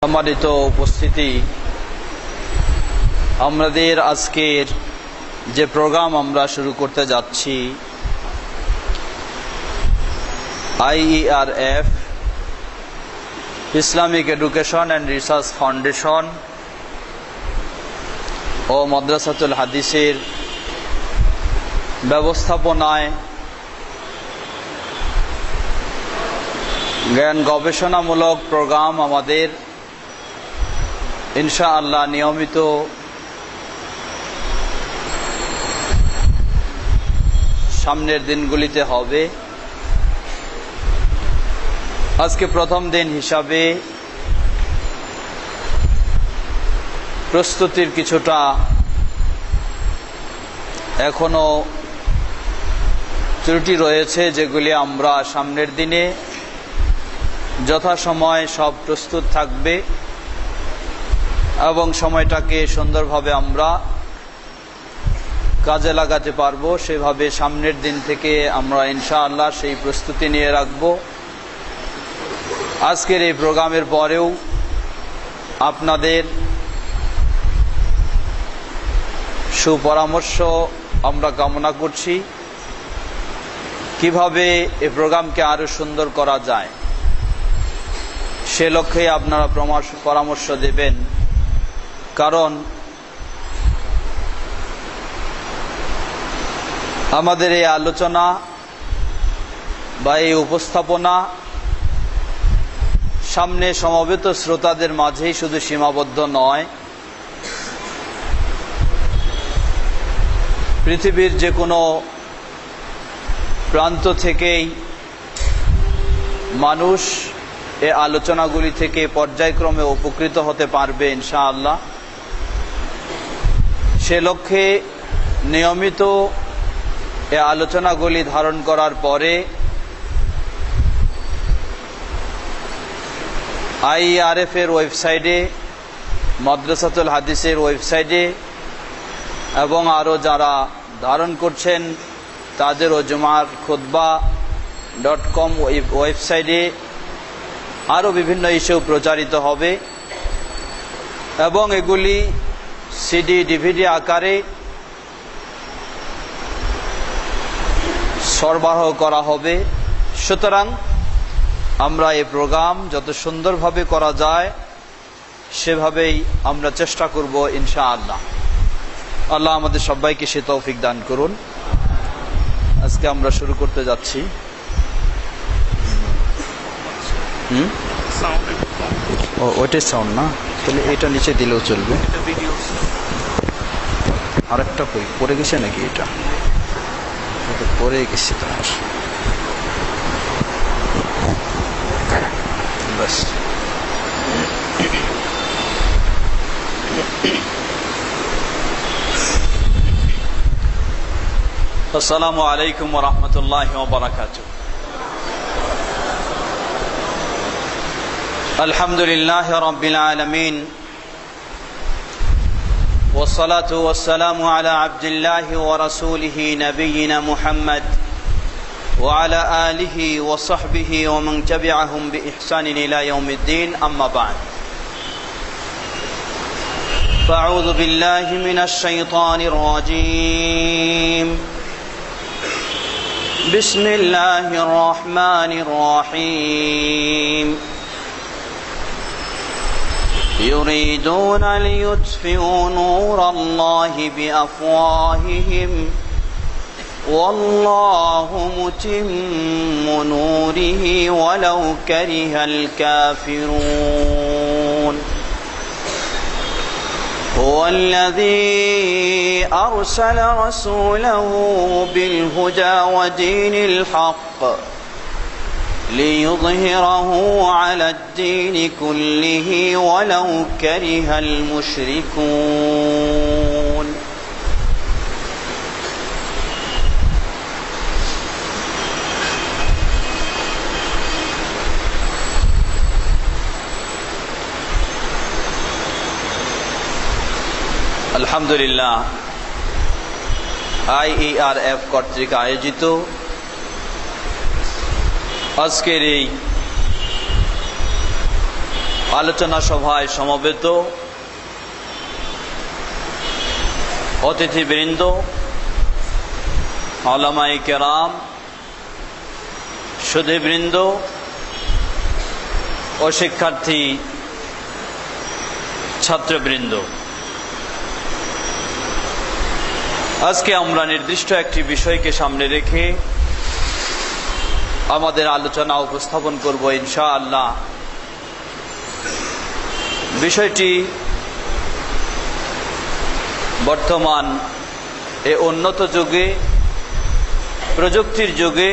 সম্মানিত উপস্থিতি, আমাদের আজকের যে প্রোগ্রাম আমরা শুরু করতে যাচ্ছি, IERF Islamic education and research foundation ও মাদ্রাসাতুল হাদিসের ব্যবস্থাপনায় জ্ঞান গবেষণামূলক প্রোগ্রাম আমাদের ইনশাআল্লাহ নিয়মিত সামনের দিনগুলিতে হবে। আজকে প্রথম দিন হিসাবে প্রস্তুতির কিছুটা এখনো ত্রুটি রয়েছে, যেগুলি আমরা সামনের দিনে যথাসময় সব প্রস্তুত থাকবে এবং সময়টাকে সুন্দরভাবে আমরা কাজে লাগাতে পারবো, সেভাবে সামনের দিন থেকে আমরা ইনশাআল্লাহ সেই প্রস্তুতি নিয়ে রাখব। আজকের এই প্রোগ্রামের পরেও আপনাদের সুপরামর্শ আমরা কামনা করছি, কিভাবে এই প্রোগ্রামকে আরো সুন্দর করা যায় সে লক্ষ্যে আপনারা পরামর্শ দেবেন। কারণ আমাদের এই আলোচনা বা এই উপস্থাপনা সামনে সমবেত শ্রোতাদের মাঝেই শুধু সীমাবদ্ধ নয়, পৃথিবীর যে কোনো প্রান্ত থেকেই মানুষ এই আলোচনাগুলি থেকে পর্যায়ক্রমে উপকৃত হতে পারবে ইনশাআল্লাহ। সে লক্ষ্যে নিয়মিত এই আলোচনাগুলি ধারণ করার পরে IERF এর ওয়েবসাইটে, মাদ্রাসাতুল হাদিসের ওয়েবসাইটে এবং আরও যারা ধারণ করছেন তাদেরও jumarkhutbah.com ওয়েবসাইটে আরও বিভিন্ন ইস্যু প্রচারিত হবে এবং এগুলি CD DVD আকারে সরবরাহ করা হবে। সুতরাং আমরা এই প্রোগ্রাম যত সুন্দরভাবে করা যায় সেভাবেই আমরা চেষ্টা করব ইনশাআল্লাহ। আল্লাহ আমাদের সবাইকে সে তৌফিক দান করুন। আজকে আমরা শুরু করতে যাচ্ছি। ওইটাই সাউন্ড না, তাহলে এটা নিচে দিলেও চলবে। আরেকটা পড়ে গেছে নাকি? এটা পড়ে গেছে তোমার, বাস। আসসালামু আলাইকুম ওয়া রাহমাতুল্লাহি ওয়া বারাকাতুহু। আলহামদুলিল্লাহি রাব্বিল আলামিন والصلاة والسلام على عبد الله ورسوله نبينا محمد وعلى آله وصحبه ومن تبعهم بإحسان إلى يوم الدين. أما بعد، فأعوذ بالله من الشيطان الرجيم. بسم الله الرحمن الرحيم. يريدون ليطفئوا نور الله بأفواههم والله متم نوره ولو كره الكافرون. هو الذي أرسل رسوله بالهدى ودين الحق ليظهره على الدين كله ولو كره المشركون. আলহামদুলিল্লাহ, IERF কর্তৃক আয়োজিত আজকের এই আলোচনা সভায় সমবেত অতিথিবৃন্দ, উলামায়ে কেরাম, সুধীবৃন্দ ও শিক্ষার্থী ছাত্রবৃন্দ, আজকে আমরা নির্দিষ্ট একটি বিষয়কে সামনে রেখে আমাদের আলোচনা উপস্থাপন করব ইনশাআল্লাহ। বিষয়টি বর্তমান এ উন্নত যুগে, প্রযুক্তির যুগে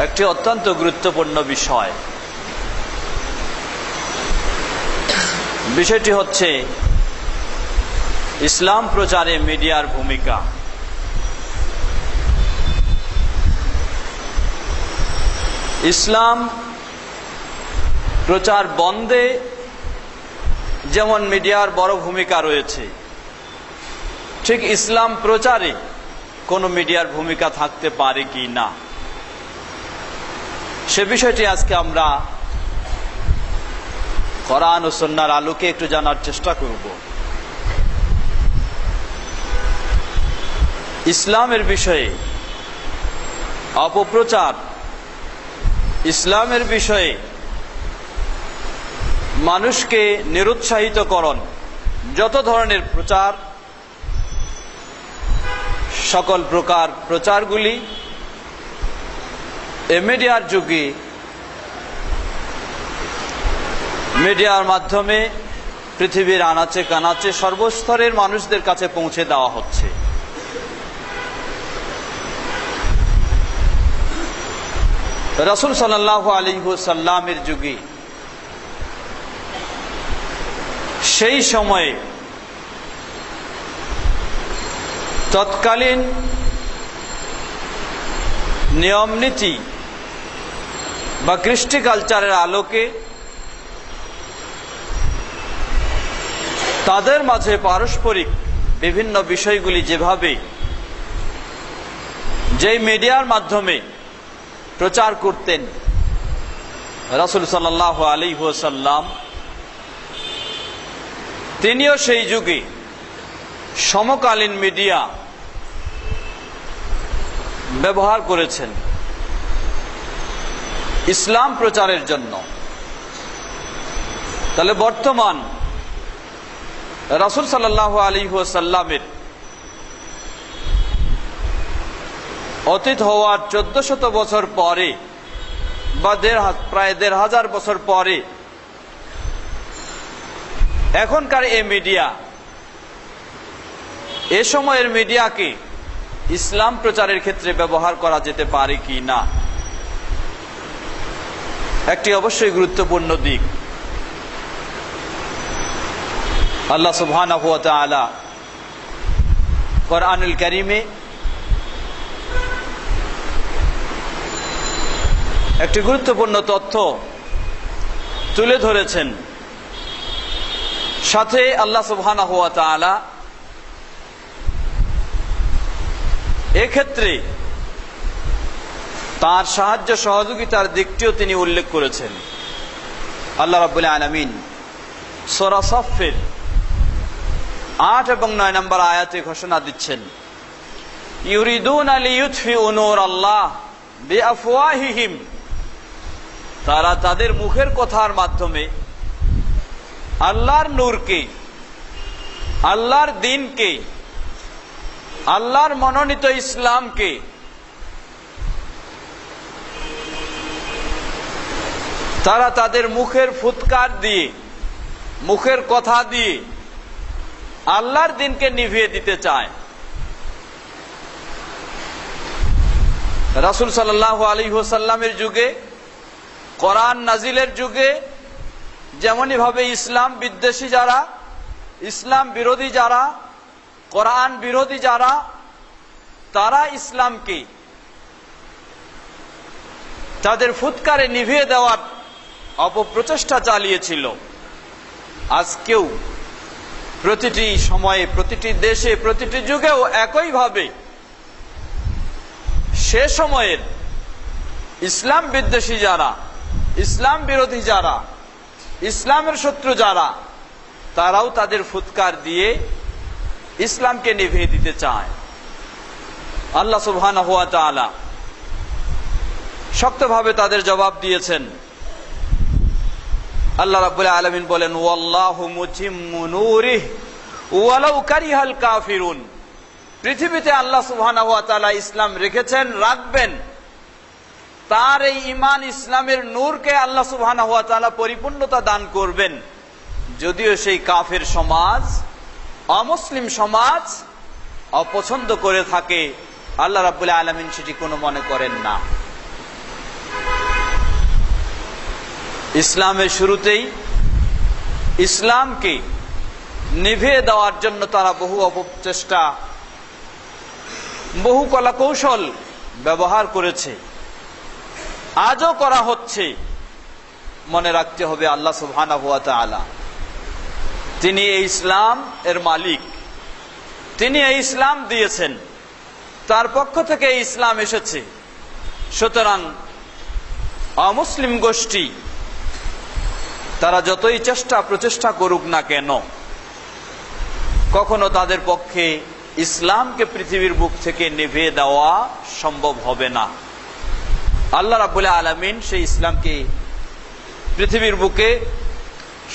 একটি অত্যন্ত গুরুত্বপূর্ণ বিষয়। বিষয়টি হচ্ছে ইসলাম প্রচারে মিডিয়ার ভূমিকা। ইসলাম প্রচার বন্ধে যেমন মিডিয়ার বড় ভূমিকা রয়েছে, ঠিক ইসলাম প্রচারে কোন মিডিয়ার ভূমিকা থাকতে পারে কি না, সে বিষয়টি আজকে আমরা কোরআন ও সুন্নাহর আলোকে একটু জানার চেষ্টা করব। ইসলামের বিষয়ে অপপ্রচার, ইসলামের বিষয়ে মানুষকে নিরুৎসাহিতকরণ, যত ধরনের প্রচার, সকল প্রকার প্রচারগুলি এ মিডিয়ার যুগে, মিডিয়ার মাধ্যমে পৃথিবীর আনাচে কানাচে সর্বস্তরের মানুষদের কাছে পৌঁছে দেওয়া হচ্ছে। রাসূল সাল্লাল্লাহু আলাইহি ওয়াসাল্লামের যুগে, সেই সময়ে তৎকালীন নিয়ম নীতি বা কৃষ্টি কালচারের আলোকে তাদের মাঝে পারস্পরিক বিভিন্ন বিষয়গুলি যেভাবে যেই মিডিয়ার মাধ্যমে প্রচার করতেন, রাসূল সাল্লাল্লাহু আলাইহি ওয়াসাল্লাম তিনিও সেই যুগে সমকালীন মিডিয়া ব্যবহার করেছেন ইসলাম প্রচারের জন্য। তাহলে বর্তমান রাসূল সাল্লাল্লাহু আলাইহি ওয়াসাল্লামের অতীত হওয়ার 1400 বছর পরে বা প্রায় 1500 বছর পরে এখনকার এই মিডিয়া, এ সময়ের মিডিয়াকে ইসলাম প্রচারের ক্ষেত্রে ব্যবহার করা যেতে পারে কি না, একটি অবশ্যই গুরুত্বপূর্ণ দিক। আল্লাহ সুবহানাহু ওয়া তাআলা কোরআনুল কারীমে একটি গুরুত্বপূর্ণ তথ্য তুলে ধরেছেন। সাথে আল্লাহ সুবহানাহু ওয়া তাআলা এক্ষেত্রে তার সাহায্য সহযোগিতার দিকটিও তিনি উল্লেখ করেছেন। আল্লাহ রাব্বুল আলামিন সূরা সাফফের 8 এবং 9 নম্বর আয়াতে ঘোষণা দিচ্ছেন, ইউরিদুনা লিইউতফিউ নূরাল্লাহ বিআফওয়াহিহিম, তারা তাদের মুখের কথার মাধ্যমে আল্লাহর নূরকে, আল্লাহর দ্বীনকে, আল্লাহর মনোনীত ইসলামকে তারা তাদের মুখের ফুৎকার দিয়ে, মুখের কথা দিয়ে আল্লাহর দ্বীনকে নিভিয়ে দিতে চায়। রাসূল সাল্লাল্লাহু আলাইহি ওয়াসাল্লামের যুগে, কোরআন নাজিলের যুগে যেমনই ভাবে ইসলাম বিদ্বেষী যারা, ইসলাম বিরোধী যারা, কোরআন বিরোধী যারা, তারা ইসলামকে তাদের ফুৎকারে নিভিয়ে দেওয়ার অপপ্রচেষ্টা চালিয়েছিল, আজকেও প্রতিটি সময়ে, প্রতিটি দেশে, প্রতিটি যুগেও একইভাবে সে সময়ের ইসলাম বিদ্বেষী যারা, ইসলাম বিরোধী যারা, ইসলামের শত্রু যারা, তারাও তাদের ফুৎকার দিয়ে ইসলামকে নিভিয়ে দিতে চায়। আল্লাহ সুবহানাহু ওয়া তাআলা শক্তভাবে তাদের জবাব দিয়েছেন। আল্লাহ রাব্বুল আলামিন বলেন, ওয়াল্লাহু মুতিম্মু নূরিহি ওয়ালাউ কারিহাল কাফিরুন। পৃথিবীতে আল্লাহ সুবহানাহু ওয়া তাআলা ইসলাম রেখেছেন, রাখবেন। তার এই ঈমান ইসলামের নূরকে আল্লাহ সুবহানাহু ওয়া তাআলা পরিপূর্ণতা দান করবেন, যদিও সেই কাফের সমাজ, অমুসলিম সমাজ অপছন্দ করে থাকে। আল্লাহ রাব্বুল আলামিন সেটি কোনো মনে করেন না। ইসলামের শুরুতেই ইসলামকে নিভিয়ে দেওয়ার জন্য তারা বহু অপচেষ্টা, বহু কলা কৌশল ব্যবহার করেছে, আজও করা হচ্ছে। মনে রাখতে হবে আল্লাহ সুবহানাহু ওয়া তাআলা তিনি এই ইসলাম এর মালিক, তিনি এই ইসলাম দিয়েছেন, তার পক্ষ থেকে এই ইসলাম এসেছে। সুতরাং অমুসলিম গোষ্ঠী তারা যতই চেষ্টা প্রচেষ্টা করুক না কেন, কখনো তাদের পক্ষে ইসলামকে পৃথিবীর বুক থেকে নিভিয়ে দেওয়া সম্ভব হবে না। আল্লাহ রাব্বুল আলামিন সেই ইসলামকে পৃথিবীর বুকে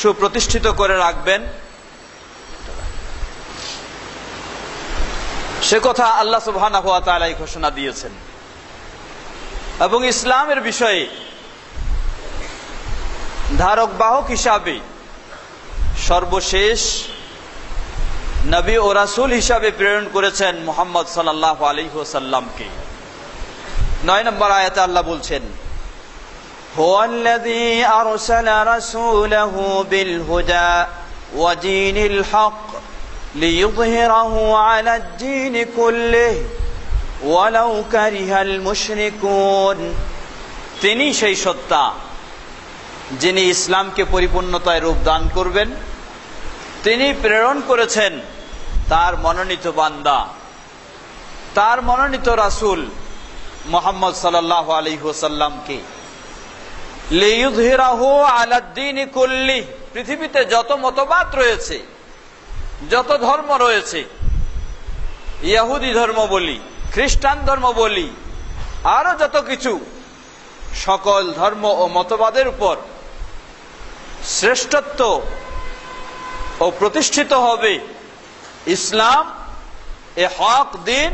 সুপ্রতিষ্ঠিত করে রাখবেন, সে কথা আল্লাহ সুবহানাহু ওয়া তাআলা ঘোষণা দিয়েছেন। এবং ইসলামের বিষয়ে ধারক বাহক হিসাবে সর্বশেষ নবী ও রাসূল হিসাবে প্রেরণ করেছেন মুহাম্মদ সাল্লাল্লাহু আলাইহি ওয়াসাল্লামকে। 9 নম্বর আয়াতে আল্লাহ বলছেন, হুয়াল্লাযী আরসালা রাসূলাহু বিল হুদা ওয়া দীনিল হক লিইয়ুযহিরাহু আলাদ দীনি কুল্লিহি ওয়ালাউ কারিহাল মুশরিকুন। তিনি সেই সত্তা যিনি ইসলামকে পরিপূর্ণতায় রূপ দান করবেন। তিনি প্রেরণ করেছেন তার মনোনীত বান্দা, তার মনোনীত রাসূল মুহাম্মদ সাল্লাল্লাহু আলাইহি ওয়াসাল্লামকে, লিইয়ুযহিরাহু আলাদ দীনি কুল্লিহি। পৃথিবীতে যত মতবাদ রয়েছে, যত ধর্ম রয়েছে, ইহুদি ধর্ম বলি, খ্রিস্টান ধর্ম বলি, আরো যত কিছু, সকল ধর্ম ও মতবাদের উপর শ্রেষ্ঠত্ব ও প্রতিষ্ঠিত হবে ইসলাম, এ হক দিন।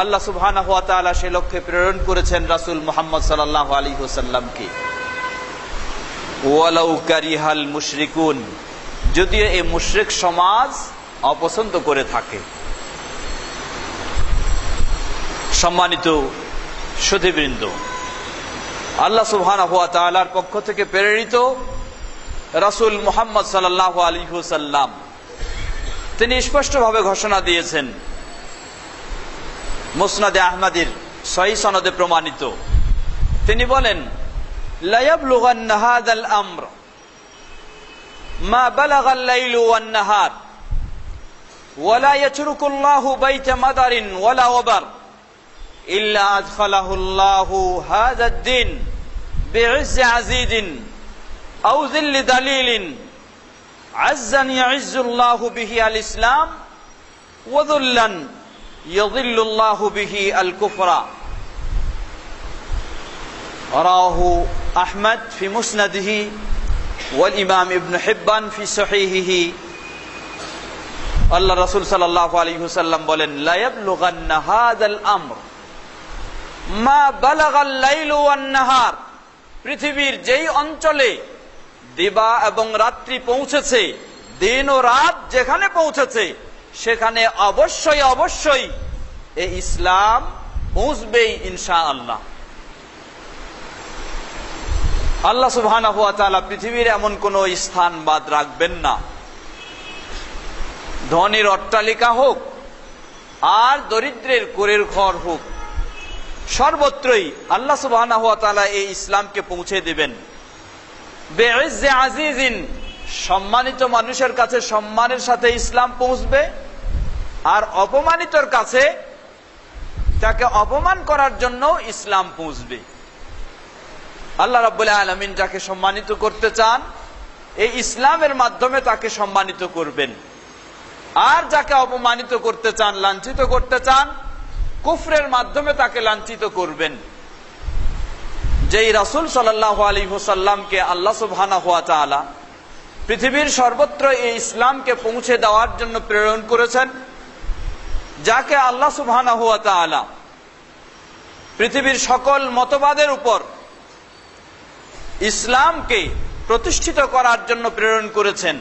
আল্লাহ সুবহানাহু ওয়া তাআলা সে লক্ষ্যে প্রেরণ করেছেন রাসূল মুহাম্মদ সাল্লাল্লাহু আলাইহি ওয়াসাল্লামকে। ওয়ালাউ কারিহাল মুশরিকুন, যদিও এই মুশরিক সমাজ অপছন্দ করে থাকে। সম্মানিত সুধীবৃন্দ, আল্লাহ সুবহানাহু ওয়া তাআলার পক্ষ থেকে প্রেরিত রাসূল মুহাম্মদ সাল্লাল্লাহু আলাইহি ওয়াসাল্লাম তিনি স্পষ্টভাবে ঘোষণা দিয়েছেন, মুসনাদে আহমদের সহিহ সনদে প্রমাণিত। তিনি বলেন, লা ইয়াবলুগান্না হাযাল আমর মা বালাগাল লাইলু ওয়ান নাহার ওয়া লা ইয়াতরুকুল্লাহু বাইতা মাদারিন ওয়ালা ওয়াবার ইল্লা আদখালাহুল্লাহু হাযাদ দ্বীন বিইজ্জি আযীদিন আও যিল্লি দালিলিন আযযান ইয়াইজ্জুল্লাহু বিহি আল ইসলাম ওয়া যুল্লান ইয়াযিল্লুল্লাহু বিহি আল কুফরা। রাওয়াহু আহমদ ফি মুসনাদিহি ওয়াল ইমাম ইবনে হিব্বান ফি সহিহিহি। আল্লাহ রাসূল সাল্লাল্লাহু আলাইহি ওয়াসাল্লাম বলেন, লা ইয়াবলুগান্না হাযাল আমর মা বালাগাল লাইলু ওয়ান নাহার। পৃথিবীর যেই অঞ্চলে দিবা এবং রাত্রি পৌঁছেছে, দিন ও রাত যেখানে পৌঁছেছে, সেখানে অবশ্যই অবশ্যই এই ইসলাম পৌঁছবেই ইনশাআল্লাহ। আল্লাহ সুবহানাহু ওয়া তাআলা পৃথিবীর এমন কোন স্থান বাদ রাখবেন না, ধনীর অট্টালিকা হোক আর দরিদ্রের কুঁড়ের ঘর হোক, সর্বত্রই আল্লাহ সুবহানাহু ওয়া তাআলা এই ইসলামকে পৌঁছে দিবেন। বিইজ্জি আজিজিন, সম্মানিত মানুষের কাছে সম্মানের সাথে ইসলাম পৌঁছবে, আর অপমানিতর কাছে তাকে অপমান করার জন্য ইসলাম পৌঁছবে। আল্লাহ রাব্বুল আলামিন যাকে সম্মানিত করতে চান এই ইসলামের মাধ্যমে তাকে সম্মানিত করবেন। আর যাকে অপমানিত করতে চান, লাঞ্ছিত করতে চান, কুফরের মাধ্যমে তাকে লাঞ্ছিত করবেন। যেই রাসূল সাল্লাল্লাহু আলাইহি ওয়াসাল্লামকে আল্লাহ সুবহানাহু ওয়া তাআলা পৃথিবীর সর্বত্র এই ইসলামকে পৌঁছে দেওয়ার জন্য প্রেরণ করেছেন, যাকে আল্লাহ সুবহানাহু ওয়া তাআলা পৃথিবীর সকল মতবাদের উপর ইসলামকে প্রতিষ্ঠিত করার জন্য প্রেরণ করেছেন,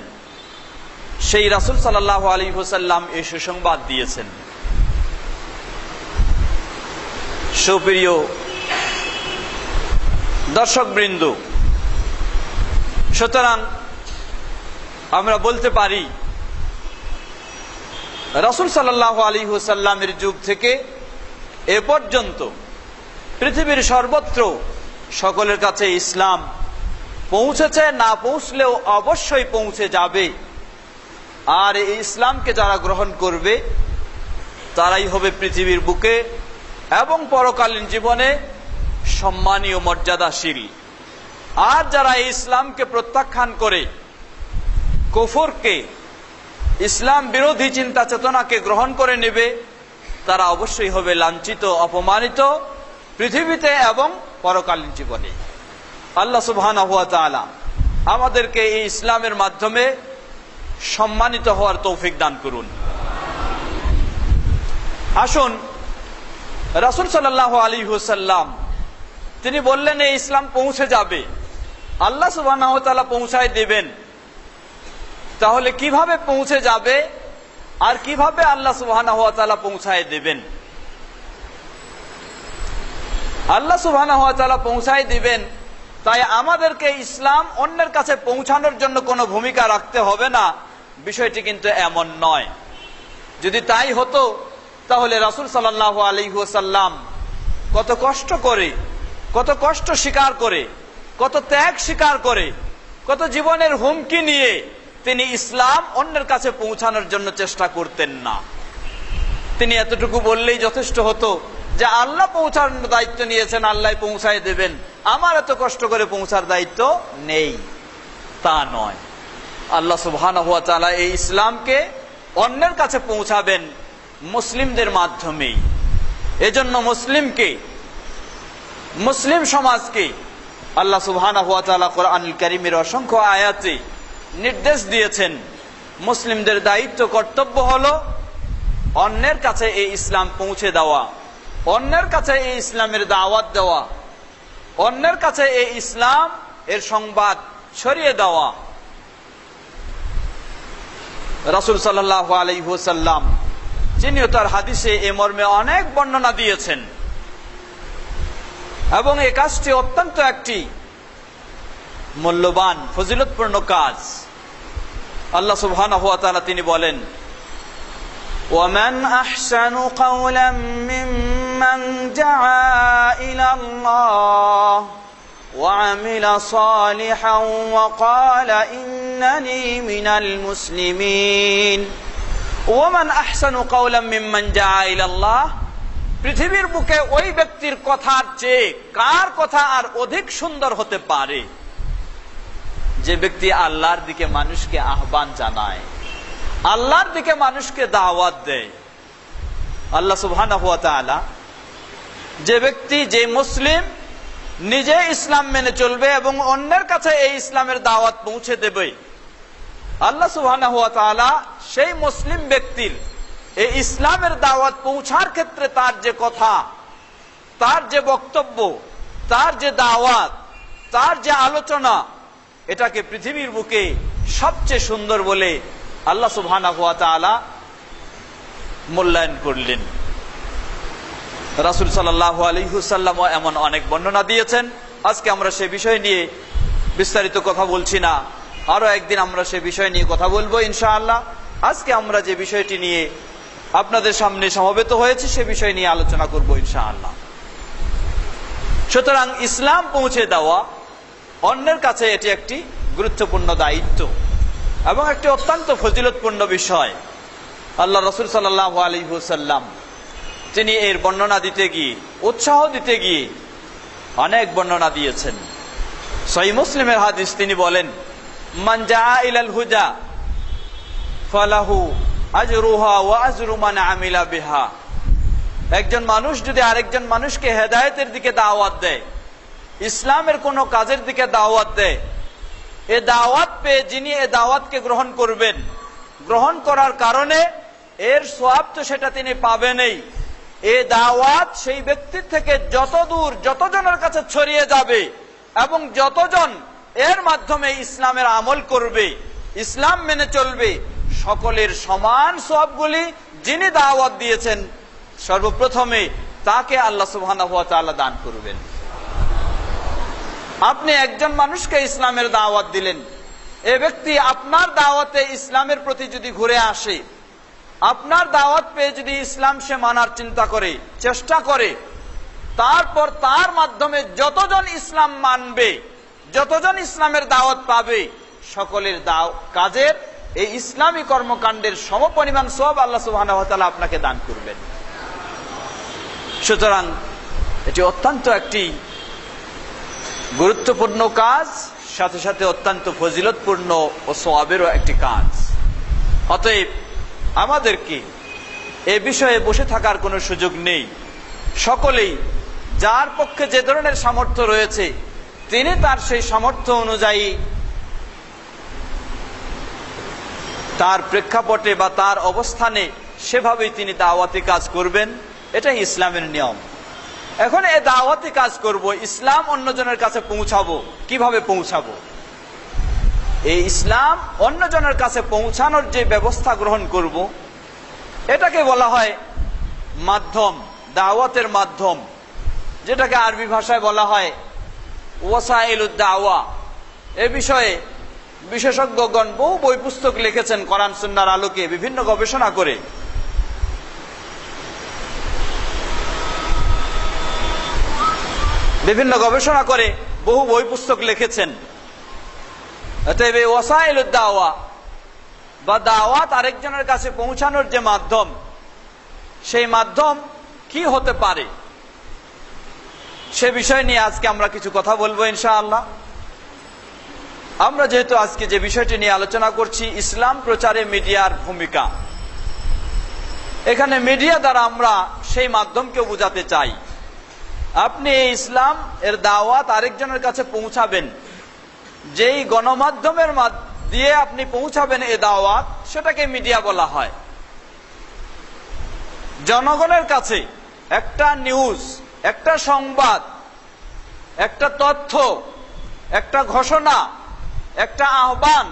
সেই রাসূল সাল্লাল্লাহু আলাইহি ওয়াসাল্লাম এই সুসংবাদ দিয়েছেন। সুপ্রিয় দর্শকবৃন্দ, সুতরাং আমরা বলতে পারি রাসূল সাল্লাল্লাহু আলাইহি ওয়াসাল্লামের যুগ থেকে এ পর্যন্ত পৃথিবীর সর্বত্র সকলের কাছে ইসলাম পৌঁছেছে, না পৌঁছলেও অবশ্যই পৌঁছে যাবে। আর এই ইসলামকে যারা গ্রহণ করবে তারাই হবে পৃথিবীর বুকে এবং পরকালীন জীবনে সম্মানীয় মর্যাদাশীল। আর যারা এই ইসলামকে প্রত্যাখ্যান করে কুফরকে, ইসলাম বিরোধী চিন্তা চেতনাকে গ্রহণ করে নেবে, তারা অবশ্যই হবে লাঞ্ছিত, অপমানিত পৃথিবীতে এবং পরকালীন জীবনে। আল্লাহ সুবহানাহু ওয়া তাআলা আমাদেরকে এই ইসলামের মাধ্যমে সম্মানিত হওয়ার তৌফিক দান করুন। আসুন, রাসূল সাল্লাল্লাহু আলাইহি ওয়াসাল্লাম তিনি বললেন এই ইসলাম পৌঁছে যাবে, আল্লাহ সুবহানাহু ওয়া তাআলা পৌঁছায় দেবেন। তাহলে কিভাবে পৌঁছে যাবে আর কিভাবে আল্লাহ সুবহানাহু ওয়া তাআলা পৌঁছায় দেবেন? আল্লাহ সুবহানাহু ওয়া তাআলা পৌঁছায় দিবেন, তাই আমাদেরকে ইসলাম অন্যের কাছে পৌঁছানোর জন্য কোনো ভূমিকা রাখতে হবে না, বিষয়টি কিন্তু এমন নয়। যদি তাই হতো তাহলে রাসূল সাল্লাল্লাহু আলাইহি ওয়াসাল্লাম কত কষ্ট করে, কত কষ্ট স্বীকার করে, কত ত্যাগ স্বীকার করে, কত জীবনের হুমকি নিয়ে তিনি ইসলাম অন্যের কাছে পৌঁছানোর জন্য চেষ্টা করতেন না। তিনি এতটুকু বললেই যথেষ্ট হতো যে আল্লাহ পৌঁছানোর দায়িত্ব নিয়েছেন, আল্লাহ পৌঁছায় দেবেন, আমার এত কষ্ট করে পৌঁছার দায়িত্ব নেই। তা নয়, আল্লাহ সুবহানাহু ওয়া তাআলা এই ইসলামকে অন্যের কাছে পৌঁছাবেন মুসলিমদের মাধ্যমেই। এজন্য মুসলিম সমাজকে আল্লাহ সুবহানাহু ওয়া তাআলা কোরআনুল কারীমের অসংখ্য আয়াতে নির্দেশ দিয়েছেন, মুসলিমদের দায়িত্ব, কর্তব্য হলো অন্যের কাছে এই ইসলাম পৌঁছে দেওয়া, অন্যের কাছে এই ইসলামের দাওয়াত দেওয়া, অন্যের কাছে এই ইসলাম এর সংবাদ ছড়িয়ে দেওয়া। রাসূল সাল্লাল্লাহু আলাইহি ওয়াসাল্লাম যিনিও তার হাদিসে এ মর্মে অনেক বর্ণনা দিয়েছেন, এবং এই কাজটি অত্যন্ত একটি মূল্যবান ফজিলতপূর্ণ কাজ। আল্লাহ সুবহানাহু ওয়া তাআলা তিনি বলেন, وَمَنْ أَحْسَنُ قَوْلًا مِّمَّنْ دَعَا إِلَى اللَّهِ وَعَمِلَ صَالِحًا وَقَالَ إِنَّنِي مِنَ الْمُسْلِمِينَ وَمَنْ أَحْسَنُ قَوْلًا مِّمَّنْ دَعَا إِلَى اللَّهِ পৃথিবীর বুকে ওই ব্যক্তির কথার চেয়ে কার কথা আর অধিক সুন্দর হতে পারে যে ব্যক্তি আল্লাহর দিকে মানুষকে আহ্বান জানায়, আল্লাহর দিকে মানুষকে দাওয়াত দেয়। আল্লাহ সুবহানাহু ওয়া তাআলা যে ব্যক্তি, যে মুসলিম নিজে ইসলাম মেনে চলবে এবং অন্যের কাছে এই ইসলামের দাওয়াত পৌঁছে দেবে, আল্লাহ সুবহানাহু ওয়া তাআলা সেই মুসলিম ব্যক্তির এই ইসলামের দাওয়াত পৌঁছার ক্ষেত্রে তার যে কথা, তার যে বক্তব্য, তার যে দাওয়াত, তার যে আলোচনা, এটাকে পৃথিবীর বুকে সবচেয়ে সুন্দর বলে আল্লাহ সুবহানাহু ওয়া তাআলা মূল্যায়ন করলেন। রাসূল সাল্লাল্লাহু আলাইহি ওয়াসাল্লাম এমন অনেক বর্ণনা দিয়েছেন। আজকে আমরা সে বিষয় নিয়ে বিস্তারিত কথা বলছি না, আরো একদিন আমরা সে বিষয় নিয়ে কথা বলবো ইনশাআল্লাহ। আজকে আমরা যে বিষয়টি নিয়ে আপনাদের সামনে সমবেত হয়েছে সে বিষয় নিয়ে আলোচনা করব ইনশাআল্লাহ। সুতরাং ইসলাম পৌঁছে দেওয়া অন্যের কাছে এটি একটি গুরুত্বপূর্ণ দায়িত্ব এবং একটি অত্যন্ত ফজিলতপূর্ণ বিষয়। আল্লাহ রাসূল সাল্লাল্লাহু আলাইহি ওয়াসাল্লাম তিনি এর বর্ণনা দিতে গিয়ে, উৎসাহ দিতে গিয়ে অনেক বর্ণনা দিয়েছেন। সহিহ মুসলিমের হাদিস, তিনি বলেন, মান জাআ ইলাল হুদা ফালাহু আজরুহা ওয়া আজরু মান আমিলা বিহা। একজন মানুষ যদি আরেকজন মানুষকে হেদায়েতের দিকে দাওয়াত দেয়, ইসলামের কোন কাজের দিকে দাওয়াত দেয়, এ দাওয়াত পেয়ে যিনি এ দাওয়াতকে গ্রহণ করবেন, গ্রহণ করার কারণে এর সওয়াব তো সেটা তিনি পাবেনই, এ দাওয়াত সেই ব্যক্তির থেকে যত দূর যতজনের কাছে ছড়িয়ে যাবে এবং যতজন এর মাধ্যমে ইসলামের আমল করবে, ইসলাম মেনে চলবে, সকলের সমান সওয়াবগুলি যিনি দাওয়াত দিয়েছেন সর্বপ্রথমে তাকে আল্লাহ সুবহানাহু ওয়া তাআলা দান করবেন। আপনি একজন মানুষকে ইসলামের দাওয়াত দিলেন, এ ব্যক্তি আপনার দাওয়াতে ইসলামের প্রতি যদি ঘুরে আসে, আপনার দাওয়াত পেয়ে যদি ইসলাম সে মানার চিন্তা করে, চেষ্টা করে, তারপর তার মাধ্যমে যতজন ইসলাম মানবে, যতজন ইসলামের দাওয়াত পাবে, সকলের কাজের এই ইসলামী কর্মকাণ্ডের সমপরিমাণ সওয়াব আল্লাহ সুবহানাহু ওয়া তাআলা আপনাকে দান করবেন। সুতরাং এটি অত্যন্ত একটি গুরুত্বপূর্ণ কাজ, সাথে সাথে অত্যন্ত ফজিলতপূর্ণ ও সওয়াবেরও একটি কাজ। অতএব আমাদেরকে এ বিষয়ে বসে থাকার কোনো সুযোগ নেই। সকলেই যার পক্ষে যে ধরনের সামর্থ্য রয়েছে তিনি তার সেই সামর্থ্য অনুযায়ী তার প্রেক্ষাপটে বা তার অবস্থানে সেভাবেই তিনি দাওয়াতি কাজ করবেন, এটাই ইসলামের নিয়ম। এখন এই দাওয়াতি কাজ করব, ইসলাম অন্যজনের কাছে পৌঁছাবো, কিভাবে পৌঁছাবো? এই ইসলাম অন্যজনের কাছে পৌঁছানোর যে ব্যবস্থা গ্রহণ করব, এটাকে বলা হয় মাধ্যম, দাওয়াতের মাধ্যম, যেটাকে আরবি ভাষায় বলা হয় ওয়াসাইলুদ দাওয়া। এ বিষয়ে বিশেষজ্ঞগণ বহু বই পুস্তক লিখেছেন কোরআন সুন্নাহর আলোকে বিভিন্ন গবেষণা করে। বহু বই পুস্তক লিখেছেন। অতএব ওয়াসাইলুদ দাওয়া বা দাওয়াত আরেকজনের কাছে পৌঁছানোর যে মাধ্যম, সেই মাধ্যম কি হতে পারে সে বিষয় নিয়ে আজকে আমরা কিছু কথা বলবো ইনশাআল্লাহ। আমরা যেহেতু আজকে যে বিষয়টি নিয়ে আলোচনা করছি, ইসলাম প্রচারে মিডিয়ার ভূমিকা, এখানে মিডিয়া দ্বারা আমরা সেই মাধ্যমকে বোঝাতে চাই। আপনি এই ইসলাম এর দাওয়াত আরেকজনের কাছে পৌঁছাবেন, যেই গণমাধ্যমের দিয়ে আপনি পৌঁছাবেন এ দাওয়াত, সেটাকে মিডিয়া বলা হয়। জনগণের কাছে একটা নিউজ, একটা সংবাদ, একটা তথ্য, একটা ঘোষণা, একটা আহ্বান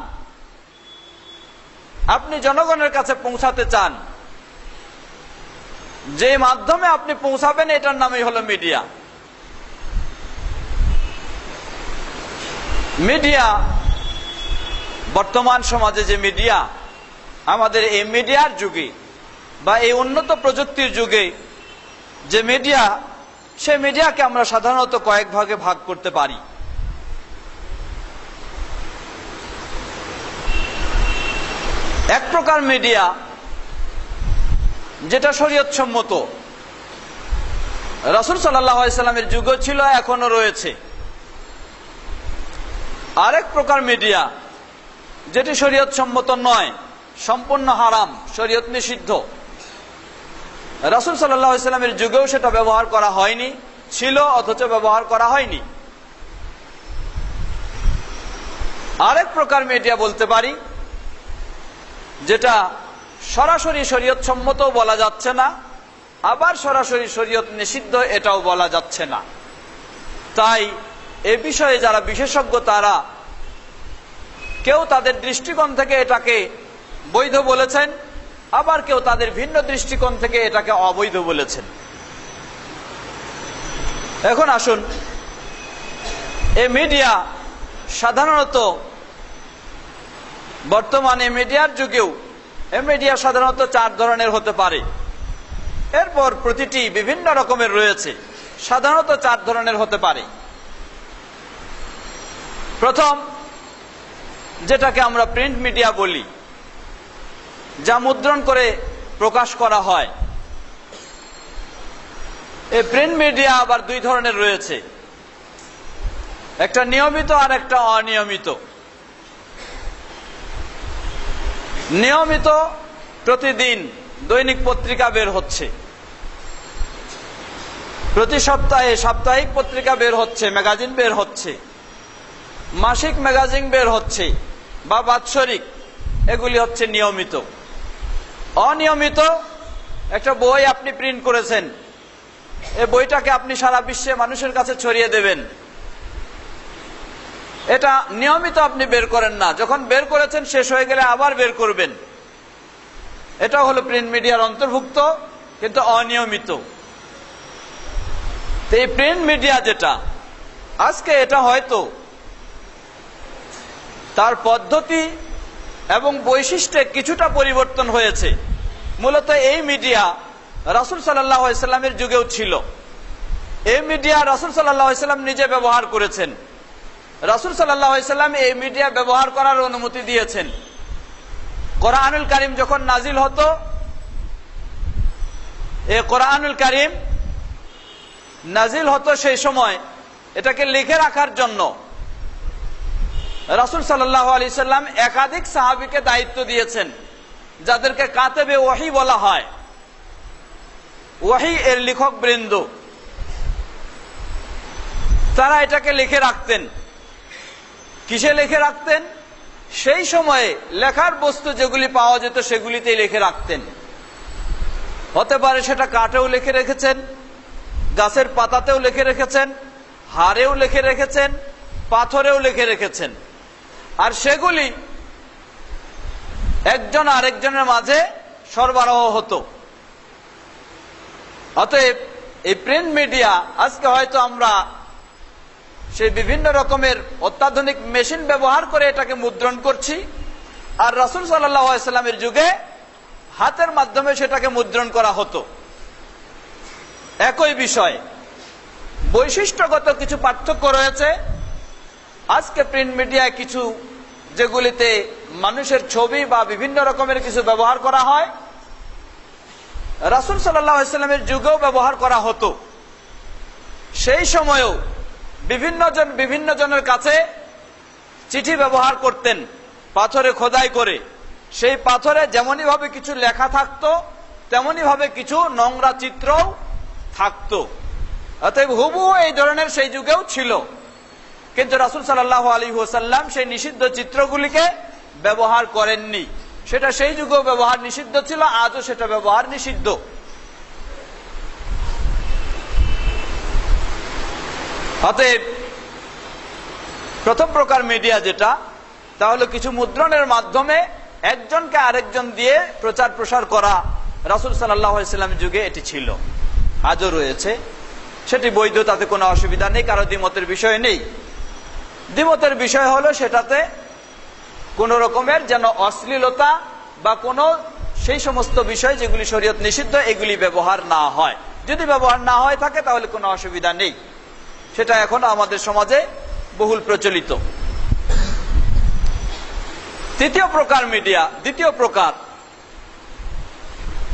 আপনি জনগণের কাছে পৌঁছাতে চান, যে মাধ্যমে আপনি পৌঁছাবেন এটার নামই হলো মিডিয়া। মিডিয়া বর্তমান সমাজে যে মিডিয়া, আমাদের এই মিডিয়ার যুগে বা এই উন্নত প্রযুক্তির যুগে যে মিডিয়া, সে মিডিয়াকে আমরা সাধারণত কয়েক ভাগে ভাগ করতে পারি। এক প্রকার মিডিয়া যেটা শরীয়ত সম্মত, রাসূল সাল্লাল্লাহু আলাইহি সাল্লামের যুগে ছিল, এখনো রয়েছে। আরেক প্রকার মিডিয়া যেটি শরীয়ত সম্মত নয়, সম্পূর্ণ হারাম, শরীয়ত নিষিদ্ধ, রাসূল সাল্লাল্লাহু আলাইহি সাল্লামের যুগেও সেটা ব্যবহার করা হয়নি, ছিল অথচ ব্যবহার করা হয়নি। আরেক প্রকার মিডিয়া বলতে পারি যেটা সরাসরি শরীয়ত সম্মত বলা যাচ্ছে না, আবার সরাসরি শরীয়ত নিষিদ্ধ এটাও বলা যাচ্ছে না। তাই এ বিষয়ে যারা বিশেষজ্ঞ, তারা কেউ তাদের দৃষ্টিকোণ থেকে এটাকে বৈধ বলেছেন, আবার কেউ তাদের ভিন্ন দৃষ্টিকোণ থেকে এটাকে অবৈধ বলেছেন। এখন আসুন, এই মিডিয়া সাধারণত বর্তমানে মিডিয়ার যুগেও এই মিডিয়া সাধারণত 4 ধরনের হতে পারে। এরপর প্রতিটি বিভিন্ন রকমের রয়েছে, সাধারণত 4 ধরনের হতে পারে। প্রথম, যেটাকে আমরা প্রিন্ট মিডিয়া বলি, যা মুদ্রণ করে প্রকাশ করা হয়। এই প্রিন্ট মিডিয়া আবার 2 ধরনের রয়েছে, একটা নিয়মিত আর একটা অনিয়মিত। নিয়মিত প্রতিদিন দৈনিক পত্রিকা বের হচ্ছে, প্রতি সপ্তাহে সাপ্তাহিক পত্রিকা বের হচ্ছে, ম্যাগাজিন বের হচ্ছে, মাসিক ম্যাগাজিন বের হচ্ছে বা বাৎসরিক, এগুলি হচ্ছে নিয়মিত। অনিয়মিত একটা বই আপনি প্রিন্ট করেছেন, এই বইটাকে আপনি সারা বিশ্বে মানুষের কাছে ছড়িয়ে দেবেন, এটা নিয়মিত আপনি বের করেন না, যখন বের করেছেন শেষ হয়ে গেলে আবার বের করবেন, এটা হলো প্রিন্ট মিডিয়ার অন্তর্ভুক্ত, কিন্তু অনিয়মিত। এই প্রিন্ট মিডিয়া যেটা আজকে, এটা হয়তো তার পদ্ধতি এবং বৈশিষ্ট্যে কিছুটা পরিবর্তন হয়েছে। মূলত এই মিডিয়া রাসূল সাল্লাল্লাহু আলাইহি সাল্লামের যুগেও ছিল। এই মিডিয়া রাসূল সাল্লাল্লাহু আলাইহি সাল্লাম নিজে ব্যবহার করেছেন। রাসূল সাল্লাল্লাহু আলাইহি সাল্লাম এই মিডিয়া ব্যবহার করার অনুমতি দিয়েছেন। কোরআনুল কারীম যখন নাজিল হতো, এই কোরআনুল কারীম নাজিল হতো, সেই সময় এটাকে লিখে রাখার জন্য রাসূল সাল্লাল্লাহু আলাইহি সাল্লাম একাধিক সাহাবীকে দায়িত্ব দিয়েছেন, যাদেরকে কাতেবে ওহী বলা হয়। ওহী এর লেখক বৃন্দ, তারা এটাকে লিখে রাখতেন। কিসে লিখে রাখতেন? সেই সময়ে লেখার বস্তু যেগুলি পাওয়া যেত সেগুলিতেই লিখে রাখতেন। হতে পারে সেটা কাঠেও লিখে রেখেছেন, গাছের পাতাতেও লিখে রেখেছেন, হাড়েও লিখে রেখেছেন, পাথরেও লিখে রেখেছেন। আর সেগুলি একজন আরেকজনের মাঝে সরবরাহ হতো। অতএব এই প্রিন্ট মিডিয়া আজকে হয়তো আমরা সেই বিভিন্ন রকমের অত্যাধুনিক মেশিন ব্যবহার করে এটাকে মুদ্রণ করছি, আর রাসূল সাল্লাল্লাহু আলাইহি সাল্লামের যুগে হাতের মাধ্যমে সেটাকে মুদ্রণ করা হতো। একই বিষয়, বৈশিষ্ট্যগত কিছু পার্থক্য রয়েছে। আজকে প্রিন্ট মিডিয়ায় কিছু যেগুলিতে মানুষের ছবি বা বিভিন্ন রকমের কিছু ব্যবহার করা হয়, রাসূল সাল্লাল্লাহু আলাইহি সাল্লামের যুগেও ব্যবহার করা হতো। সেই সময়েও বিভিন্ন জনের কাছে চিঠি ব্যবহার করতেন, পাথরে খোদাই করে। সেই পাথরে যেমনই ভাবে কিছু লেখা থাকতো, তেমনি ভাবে কিছু নোংরা চিত্রও থাকতো। অতএব হুবহু এই ধরনের সেই যুগেও ছিল, কিন্তু রাসূল সাল্লাল্লাহু আলাইহি ওয়াসাল্লাম সেই নিষিদ্ধ চিত্রগুলিকে ব্যবহার করেননি। সেটা সেই যুগেও ব্যবহার নিষিদ্ধ ছিল, আজও সেটা ব্যবহার নিষিদ্ধ। অতএব প্রথম প্রকার মিডিয়া যেটা, তাহলে কিছু মুদ্রণের মাধ্যমে একজনকে আরেকজন দিয়ে প্রচার প্রসার করা। রাসূল সাল্লাল্লাহু আলাইহি ওয়াসাল্লামের যুগে এটি ছিল, আজও রয়েছে। সেটি বৈধ, তাতে কোনো অসুবিধা নেই, কারো দ্বিমতের বিষয় নেই। দ্বিমতের বিষয় হলো সেটাতে কোন রকমের যেন অশ্লীলতা বা কোনো সেই সমস্ত বিষয় যেগুলি শরীয়ত নিষিদ্ধ, এগুলি ব্যবহার না হয়। যদি ব্যবহার না হয়ে থাকে তাহলে কোনো অসুবিধা নেই, সেটা এখনো আমাদের সমাজে বহুল প্রচলিত। তৃতীয় প্রকার মিডিয়া, দ্বিতীয় প্রকার,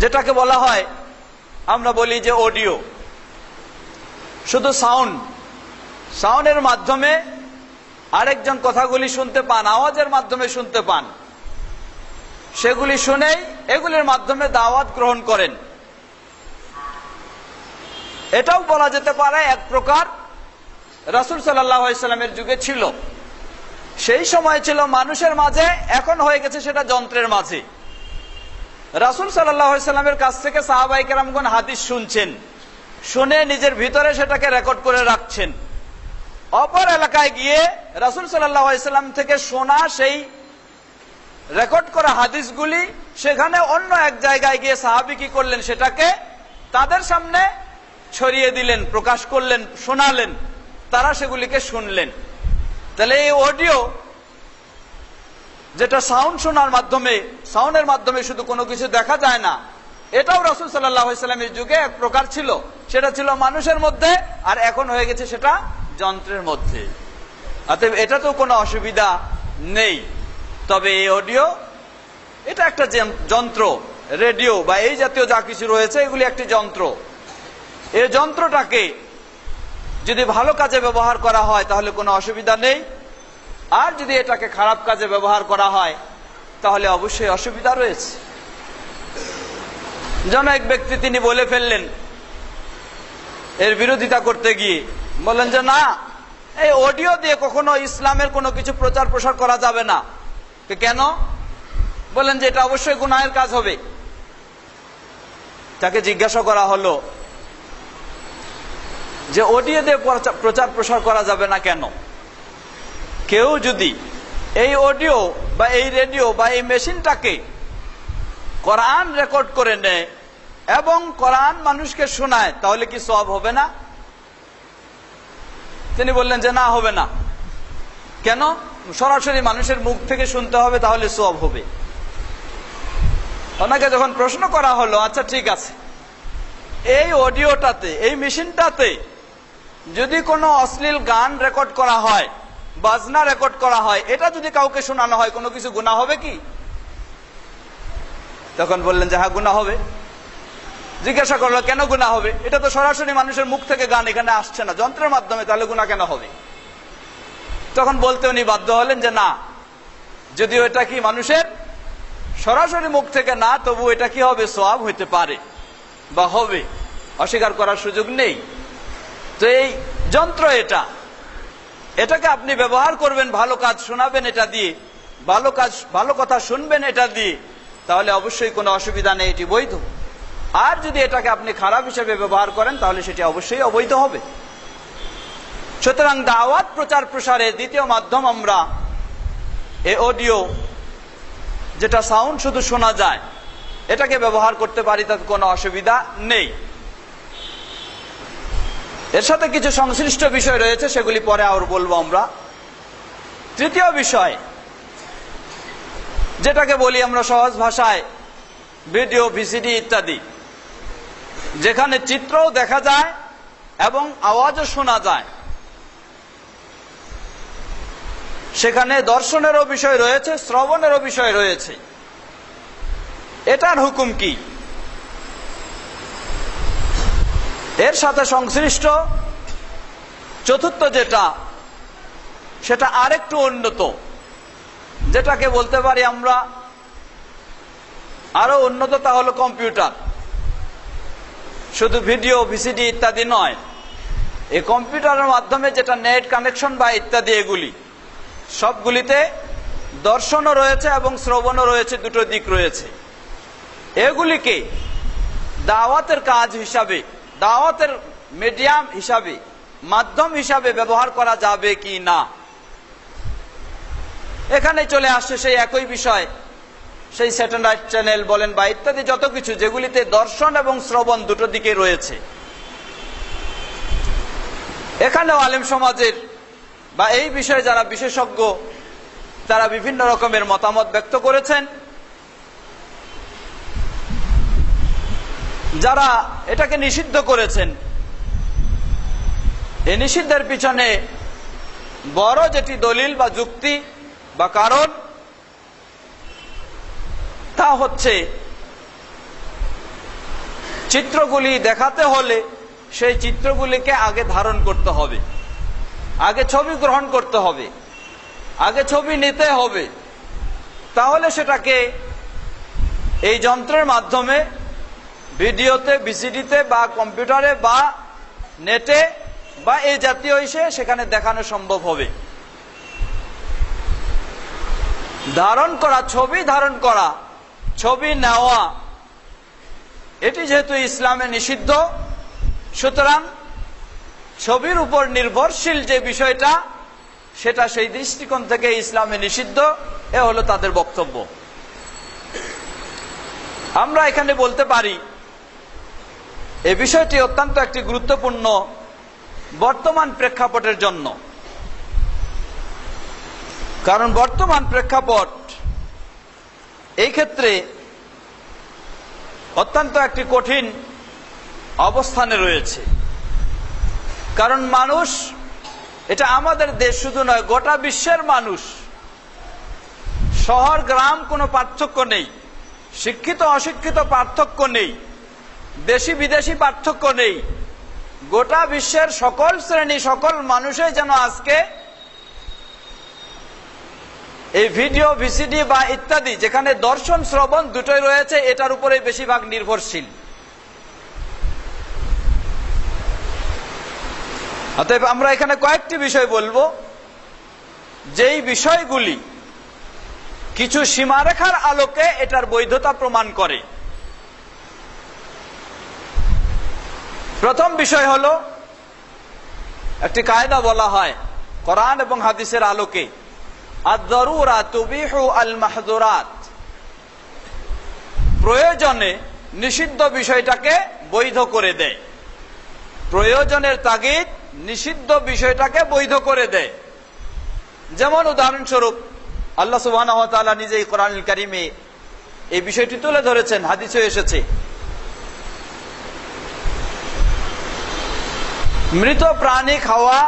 যেটাকে বলা হয়, আমরা বলি যে অডিও, শুধু সাউন্ডের মাধ্যমে আরেকজন কথাগুলি শুনতে পান, আওয়াজের মাধ্যমে শুনতে পান, সেগুলি শুনেই এগুলির মাধ্যমে দাওয়াত গ্রহণ করেন। এটাও বলা যেতে পারে এক প্রকার রাসূল সাল্লাল্লাহু আলাইহি সাল্লামের যুগে ছিল। সেই সময় ছিল মানুষের মাঝে, এখন হয়ে গেছে সেটা যন্ত্রের মাঝে। রাসূল সাল্লাল্লাহু আলাইহি সাল্লামের কাছ থেকে সাহাবায়ে কেরামগণ হাদিস শুনছেন, শুনে নিজের ভিতরে সেটাকে রেকর্ড করে রাখছেন। অপর এলাকায় গিয়ে রাসূল সাল্লাল্লাহু আলাইহি সাল্লাম থেকে শোনা সেই রেকর্ড করা হাদিসগুলি সেখানে অন্য এক জায়গায় গিয়ে সাহাবী কি করলেন, সেটাকে তাদের সামনে ছড়িয়ে দিলেন, প্রকাশ করলেন, শোনালেন, তারা সেগুলিকে শুনলেন। তাহলে এই অডিও যেটা সাউন্ডের মাধ্যমে শুধু কোনো কিছু দেখা যায় না, এটাও রাসূল সাল্লাল্লাহু আলাইহি সাল্লামের যুগে এক প্রকার ছিল। সেটা ছিল মানুষের মধ্যে, আর এখন হয়ে গেছে সেটা যন্ত্রের মধ্যে। অতএব এটা তো কোনো অসুবিধা নেই। তবে এই অডিও, এটা একটা যন্ত্র, রেডিও বা এই জাতীয় যা কিছু রয়েছে এগুলি একটি যন্ত্র। এই যন্ত্রটাকে যদি ভালো কাজে ব্যবহার করা হয় তাহলে কোনো অসুবিধা নেই, আর যদি এটাকে খারাপ কাজে ব্যবহার করা হয় তাহলে অবশ্যই অসুবিধা রয়েছে। যেন এক ব্যক্তি তিনি বলে ফেললেন এর বিরোধিতা করতে গিয়ে, বললেন যে না, এই অডিও দিয়ে কখনো ইসলামের কোনো কিছু প্রচার প্রসার করা যাবে না। কেন? বলেন যে এটা অবশ্যই গুনাহের কাজ হবে। তাকে জিজ্ঞাসা করা হলো যে অডিও দিয়ে প্রচার প্রসার করা যাবে না কেন? কেউ যদি এই অডিও বা এই রেডিও বা এই মেশিনটাকে কোরআন রেকর্ড করে নেয় এবং কোরআন মানুষকে শোনায়, তাহলে কি সওয়াব হবে না? তিনি বললেন যে না, হবে না। কেন? সরাসরি মানুষের মুখ থেকে শুনতে হবে, তাহলে সওয়াব হবে। ওনাকে যখন প্রশ্ন করা হলো, আচ্ছা ঠিক আছে, এই অডিওটাতে, এই মেশিনটাতে যদি কোনো অশ্লীল গান রেকর্ড করা হয়, বাজনা রেকর্ড করা হয়, এটা যদি কাউকে শোনানো হয়, কোনো কিছু গুনাহ হবে কি? তখন বললেন যে হ্যাঁ, গুনাহ হবে। জিজ্ঞাসা করলো কেন গুনাহ হবে? এটা তো সরাসরি মানুষের মুখ থেকে গান এখানে আসছে না, যন্ত্রের মাধ্যমে, তাহলে গুনাহ কেন হবে? তখন বলতে উনি বাধ্য হলেন যে না, যদিও এটা কি মানুষের সরাসরি মুখ থেকে না, তবু এটা কি হবে? সওয়াব হইতে পারে বা হবে, অস্বীকার করার সুযোগ নেই। তো এই যন্ত্র, এটাকে আপনি ব্যবহার করবেন, ভালো কাজ শোনাবেন এটা দিয়ে, ভালো কথা শুনবেন এটা দিয়ে, তাহলে অবশ্যই কোনো অসুবিধা নেই, এটি বৈধ। আর যদি এটাকে আপনি খারাপ হিসেবে ব্যবহার করেন, তাহলে সেটি অবশ্যই অবৈধ হবে। সুতরাং দাওয়াত প্রচার প্রসারের দ্বিতীয় মাধ্যম আমরা এই অডিও, যেটা সাউন্ড শুধু শোনা যায়, এটাকে ব্যবহার করতে পারি, তাতে কোনো অসুবিধা নেই। এর সাথে কিছু সংশ্লিষ্ট বিষয় রয়েছে, সেগুলি পরে আর বলবো আমরা। তৃতীয় বিষয়, যেটাকে বলি আমরা সহজ ভাষায় ভিডিও, ভিসিডি ইত্যাদি, যেখানে চিত্রও দেখা যায় এবং আওয়াজও শোনা যায়, সেখানে দর্শনেরও বিষয় রয়েছে, শ্রবণেরও বিষয় রয়েছে। এটার হুকুম কি? এর সাথে সংশ্লিষ্ট চতুর্থ যেটা, সেটা আরেকটু উন্নত, যেটাকে বলতে পারি আমরা আরো উন্নত, তা হলো কম্পিউটার। শুধু ভিডিও, ভিসিডি ইত্যাদি নয়, এই কম্পিউটারের মাধ্যমে যেটা নেট কানেকশন বা ইত্যাদি, এগুলি সবগুলিতে দর্শনও রয়েছে এবং শ্রবণও রয়েছে, দুটো দিক রয়েছে। এগুলিকে দাওয়াতের কাজ হিসাবে, দাওয়াতের মিডিয়াম হিসাবে, মাধ্যম হিসাবে ব্যবহার করা যাবে কি না, এখানে চলে আসছে সেই একই বিষয়, সেই স্যাটেলাইট চ্যানেল বলেন বা ইত্যাদি যত কিছু, যেগুলিতে দর্শন এবং শ্রবণ দুটো দিকে রয়েছে। এখানেও আলেম সমাজের বা এই বিষয়ে যারা বিশেষজ্ঞ, তারা বিভিন্ন রকমের মতামত ব্যক্ত করেছেন। যারা এটাকে নিষিদ্ধ করেছেন, এই নিষিদ্ধের পিছনে বড় যেটি দলিল বা যুক্তি বা কারণ, তা হচ্ছে চিত্রগুলি দেখাতে হলে সেই চিত্রগুলিকে আগে ধারণ করতে হবে, আগে ছবি গ্রহণ করতে হবে, আগে ছবি নিতে হবে, তাহলে সেটাকে এই যন্ত্রের মাধ্যমে, ভিডিওতে, ভিসিডিতে বা কম্পিউটারে বা নেটে বা এই জাতীয় ইসে সেখানে দেখানো সম্ভব হবে। ধারণ করা, ছবি ধারণ করা, ছবি নেওয়া, এটি যেহেতু ইসলামে নিষিদ্ধ, সুতরাং ছবির উপর নির্ভরশীল যে বিষয়টা, সেটা সেই দৃষ্টিকোণ থেকে ইসলামে নিষিদ্ধ। এ হলো তাদের বক্তব্য। আমরা এখানে বলতে পারি এই বিষয়টি অত্যন্ত একটি গুরুত্বপূর্ণ বর্তমান প্রেক্ষাপটের জন্য, কারণ বর্তমান প্রেক্ষাপট এই ক্ষেত্রে অত্যন্ত একটি কঠিন অবস্থানে রয়েছে। কারণ মানুষ, এটা আমাদের দেশ শুধু নয়, গোটা বিশ্বের মানুষ, শহর গ্রাম কোনো পার্থক্য নেই, শিক্ষিত অশিক্ষিত পার্থক্য নেই, দেশি বিদেশি পার্থক্য নেই, গোটা বিশ্বের সকল শ্রেণী, সকল মানুষই যেন আজকে এই ভিডিও, ভিসিডি বা ইত্যাদি যেখানে দর্শন শ্রবণ দুটোই রয়েছে, এটার উপরে বেশিরভাগ নির্ভরশীল। অতএব আমরা এখানে কয়েকটি বিষয় বলবো, যেই বিষয়গুলি কিছু সীমারেখার আলোকে এটার বৈধতা প্রমাণ করে। প্রথম বিষয় হলো, একটি কায়দা বলা হয় কোরআন এবং হাদিসের আলোকে, আদ-দারুরা তুবিহু আল-মাহযুরাত। প্রয়োজনে নিষিদ্ধ বিষয়টাকে বৈধ করে দেয়। প্রয়োজনের তাগিদ নিষিদ্ধ বিষয়টাকে বৈধ করে দেয়। যেমন উদাহরণস্বরূপ আল্লাহ সুবহানাহু ওয়া তাআলা নিজেই কোরআনুল কারীমে এই বিষয়টি তুলে ধরেছেন, হাদিসে এসেছে। মৃত প্রাণী খাওয়া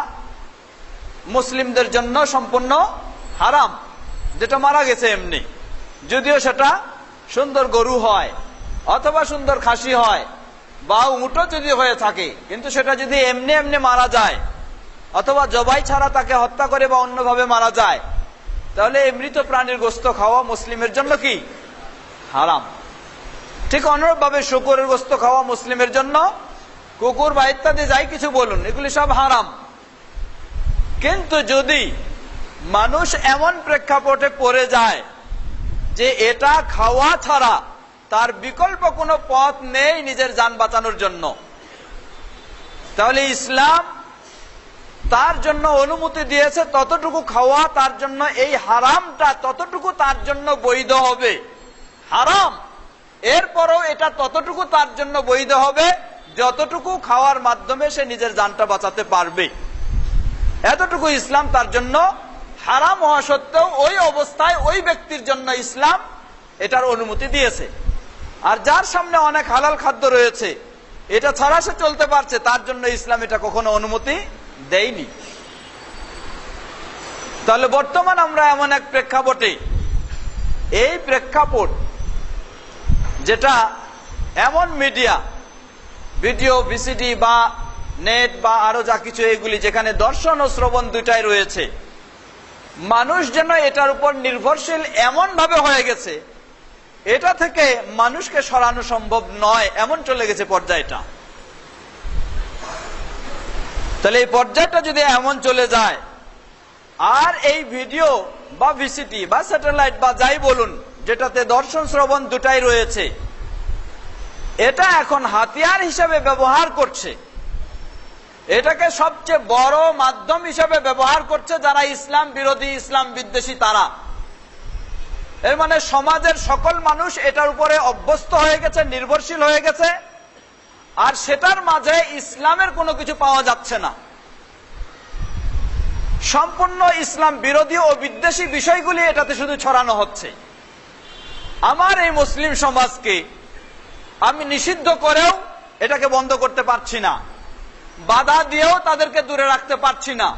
মুসলিমদের জন্য সম্পূর্ণ হারাম, যেটা মারা গেছে এমনি, যদিও সেটা সুন্দর গরু হয় অথবা সুন্দর খাসি হয় বা উটও যদি হয়ে থাকে, কিন্তু সেটা যদি এমনি এমনি মারা যায় অথবা জবাই ছাড়া তাকে হত্যা করে বা অন্যভাবে মারা যায়, তাহলে এই মৃত প্রাণীর গোশত খাওয়া মুসলিমের জন্য কি হারাম। ঠিক অনুরূপভাবে শুকরের গোশত খাওয়া মুসলিমের জন্য, কুকুর বা ইত্যাদি যাই কিছু বলুন, এগুলি সব হারাম। কিন্তু যদি মানুষ এমন প্রেক্ষাপটে পড়ে যায় যে এটা খাওয়া ছাড়া তার বিকল্প কোনো পথ নেই নিজের জান বাঁচানোর জন্য, তাহলে ইসলাম তার জন্য অনুমতি দিয়েছে ততটুকু খাওয়া তার জন্য, এই হারামটা ততটুকু তার জন্য বৈধ হবে। হারাম, এরপরও এটা ততটুকু তার জন্য বৈধ হবে যতটুকু খাওয়ার মাধ্যমে সে নিজের জানটা বাঁচাতে পারবে। এতটুকু ইসলাম তার জন্য হারাম হওয়া সত্ত্বেও ওই অবস্থায় ওই ব্যক্তির জন্য ইসলাম এটার অনুমতি দিয়েছে। আর যার সামনে অনেক হালাল খাদ্য রয়েছে, এটা ছাড়া সে চলতে পারছে, তার জন্য ইসলাম এটা কখনো অনুমতি দেয়নি। তাহলে বর্তমান আমরা এমন এক প্রেক্ষাপটে, এই প্রেক্ষাপট যেটা এমন মিডিয়া, ভিডিও, ভিসিডি বা নেট বা আরো যা কিছু, এগুলি যেখানে দর্শন ও শ্রবণ দুটাই রয়েছে, মানুষ যেন এটার উপর নির্ভরশীল এমন ভাবে হয়ে গেছে, এটা থেকে মানুষকে সরানো সম্ভব নয়, এমন চলে গেছে পর্যায়টা। তাহলে এই পর্যায়টা যদি এমন চলে যায়, আর এই ভিডিও বা ভিসিডি বা স্যাটেলাইট বা যাই বলুন, যেটাতে দর্শন শ্রবণ দুটাই রয়েছে, এটা এখন হাতিয়ার হিসেবে ব্যবহার করছে, এটাকে সবচেয়ে বড় মাধ্যম হিসেবে ব্যবহার করছে যারা ইসলাম বিরোধী, ইসলাম বিদ্বেষী তারা। এর মানে সমাজের সকল মানুষ এটার উপরে অভ্যস্ত হয়ে গেছে, নির্ভরশীল হয়ে গেছে, আর সেটার মাঝে ইসলামের কোনো কিছু পাওয়া যাচ্ছে না। সম্পূর্ণ ইসলাম বিরোধী ও বিদ্বেষী বিষয়গুলি এটাতে শুধু ছড়ানো হচ্ছে। আমার এই মুসলিম সমাজকে আমি নিষিদ্ধ করেও এটাকে বন্ধ করতে পারছি না, বাধা দিয়েও তাদেরকে দূরে রাখতে পারছি না।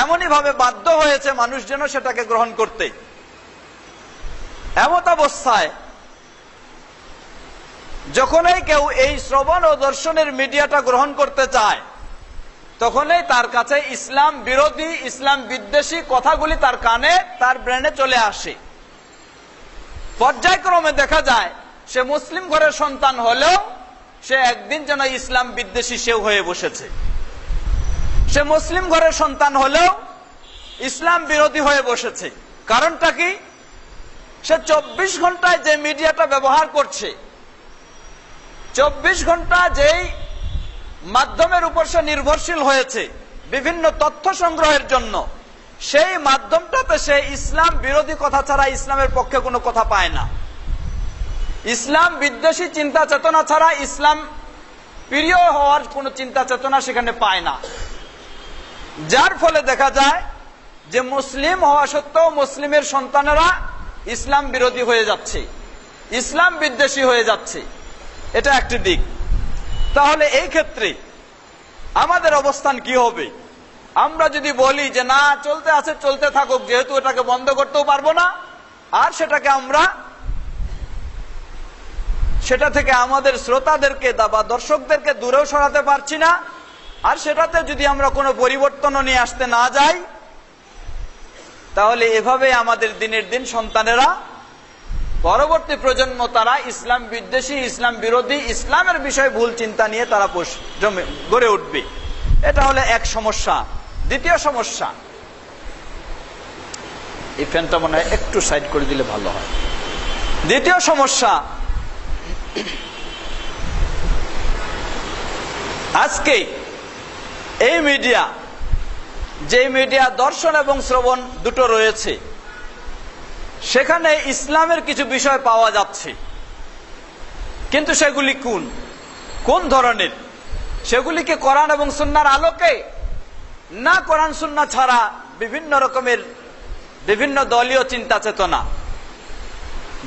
এমনই ভাবে বাধ্য হয়েছে মানুষ যেন সেটাকে গ্রহণ করতে। এমত অবস্থায় যখনই কেউ এই শ্রবণ ও দর্শনের মিডিয়াটা গ্রহণ করতে চায়, তখনই তার কাছে ইসলাম বিরোধী, ইসলাম বিদ্বেষী কথাগুলি তার কানে, তার ব্রেনে চলে আসে। পর্যায়ক্রমে দেখা যায় সে মুসলিম ঘরের সন্তান হলেও সে একদিন যেন ইসলাম বিদ্বেষী সেও হয়ে বসেছে। সে মুসলিম ঘরের সন্তান হলেও ইসলাম বিরোধী হয়ে বসেছে। কারণটা কি? সে 24 ঘন্টায় যে মিডিয়াটা ব্যবহার করছে, 24 ঘন্টা যেই মাধ্যমের উপর সে নির্ভরশীল হয়েছে বিভিন্ন তথ্য সংগ্রহের জন্য, সেই মাধ্যমটাতে সে ইসলাম বিরোধী কথা ছাড়া ইসলামের পক্ষে কোনো কথা পায় না। ইসলাম বিদ্বেষী চিন্তা চেতনা ছাড়া ইসলাম প্রিয় হওয়ার কোন চিন্তা চেতনা সেখানে পায় না। যার ফলে দেখা যায় যে মুসলিম হওয়া সত্ত্বেও মুসলিমের সন্তানেরা ইসলাম বিরোধী হয়ে যাচ্ছে, ইসলাম বিদ্বেষী হয়ে যাচ্ছে। এটা একটি দিক। তাহলে এই ক্ষেত্রে আমাদের অবস্থান কি হবে? আমরা যদি বলি যে না, চলতে আছে চলতে থাকুক, যেহেতু এটাকে বন্ধ করতেও পারবো না, আর সেটা থেকে আমাদের শ্রোতাদেরকে বা দর্শকদেরকে দূরেও সরাতে পারছি না, আর সেটাতে যদি আমরা কোনো পরিবর্তনও নিয়ে আসতে না যাই, তাহলে এভাবে আমাদের দিনের দিন সন্তানেরা, পরবর্তী প্রজন্ম, তারা ইসলাম বিদ্বেষী, ইসলাম বিরোধী, ইসলামের বিষয়ে ভুল চিন্তা নিয়ে তারা গড়ে উঠবে। এটা হলো এক সমস্যা। দ্বিতীয় সমস্যা, এই ফ্যানটা মনে হয় একটু সাইড করে দিলে ভালো হয়। দ্বিতীয় সমস্যা, আজকে এই মিডিয়া, যে মিডিয়া দর্শন এবং শ্রবণ দুটো রয়েছে, সেখানে ইসলামের কিছু বিষয় পাওয়া যাচ্ছে, কিন্তু সেগুলি কোন ধরনের? সেগুলিকে কোরআন এবং সুন্নাহর আলোকে, না কোরআন সুন্নাহ ছাড়া বিভিন্ন রকমের বিভিন্ন দলীয় চিন্তা চেতনা?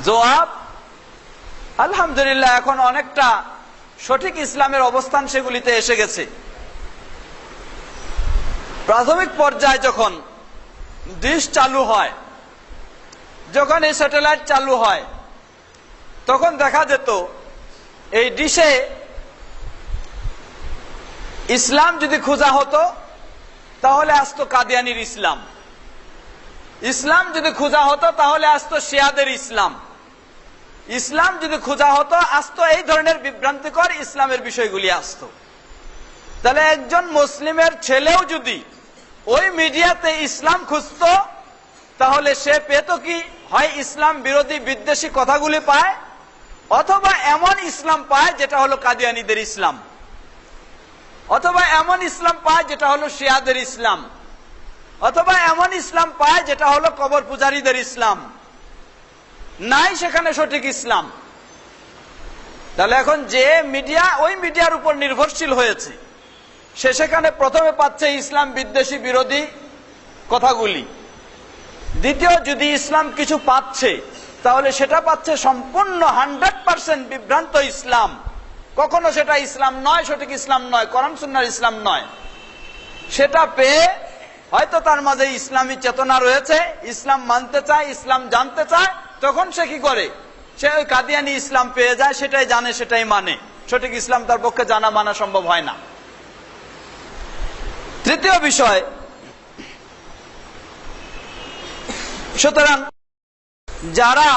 জবাব, আলহামদুলিল্লাহ, এখন অনেকটা সঠিক ইসলামের অবস্থান সেগুলিতে এসে গেছে। প্রাথমিক পর্যায়ে যখন ডিশ চালু হয়, যখন এই স্যাটেলাইট চালু হয়, তখন দেখা যেত এই ডিশে ইসলাম যদি খোঁজা হতো তাহলে আসতো কাদিয়ানির ইসলাম, ইসলাম যদি খোঁজা হতো তাহলে আসতো শিয়াদের ইসলাম, ইসলাম যদি খোঁজা হতো আসতো এই ধরনের বিভ্রান্তিকর ইসলামের বিষয়গুলি আসতো। তাহলে একজন মুসলিমের ছেলেও যদি ওই মিডিয়াতে ইসলাম খুঁজতো, তাহলে সে পেত কি? হয় ইসলাম বিরোধী বিদ্বেষী কথাগুলি পায়, অথবা এমন ইসলাম পায় যেটা হলো কাদিয়ানীদের ইসলাম, অথবা এমন ইসলাম পায় যেটা হলো শিয়াদের ইসলাম, অথবা এমন ইসলাম পায় যেটা হলো কবর পূজারীদের ইসলাম। নাই সেখানে সঠিক ইসলাম। তাহলে এখন যে মিডিয়া ওই মিডিয়ার উপর নির্ভরশীল হয়েছে, সে সেখানে প্রথমে পাচ্ছে ইসলাম বিদ্বেষী বিরোধী কথাগুলি। দ্বিতীয়, যদি ইসলাম কিছু পাচ্ছে, তাহলে সেটা পাচ্ছে সম্পূর্ণ 100% বিভ্রান্ত ইসলাম। কখনো সেটা ইসলাম নয়, সঠিক ইসলাম নয়, কোরআন সুন্নাহর ইসলাম নয়। সেটা পেয়ে হয়তো তার মাঝে ইসলামী চেতনা রয়েছে, ইসলাম মানতে চায়, ইসলাম জানতে চায়, তখন সে কি করে? সে ওই কাদিয়ানি ইসলাম পেয়ে যায়, সেটাই জানে, সেটাই মানে। সঠিক ইসলাম তার পক্ষে জানা মানা সম্ভব হয় না। তৃতীয় বিষয়, সুতরাং যারা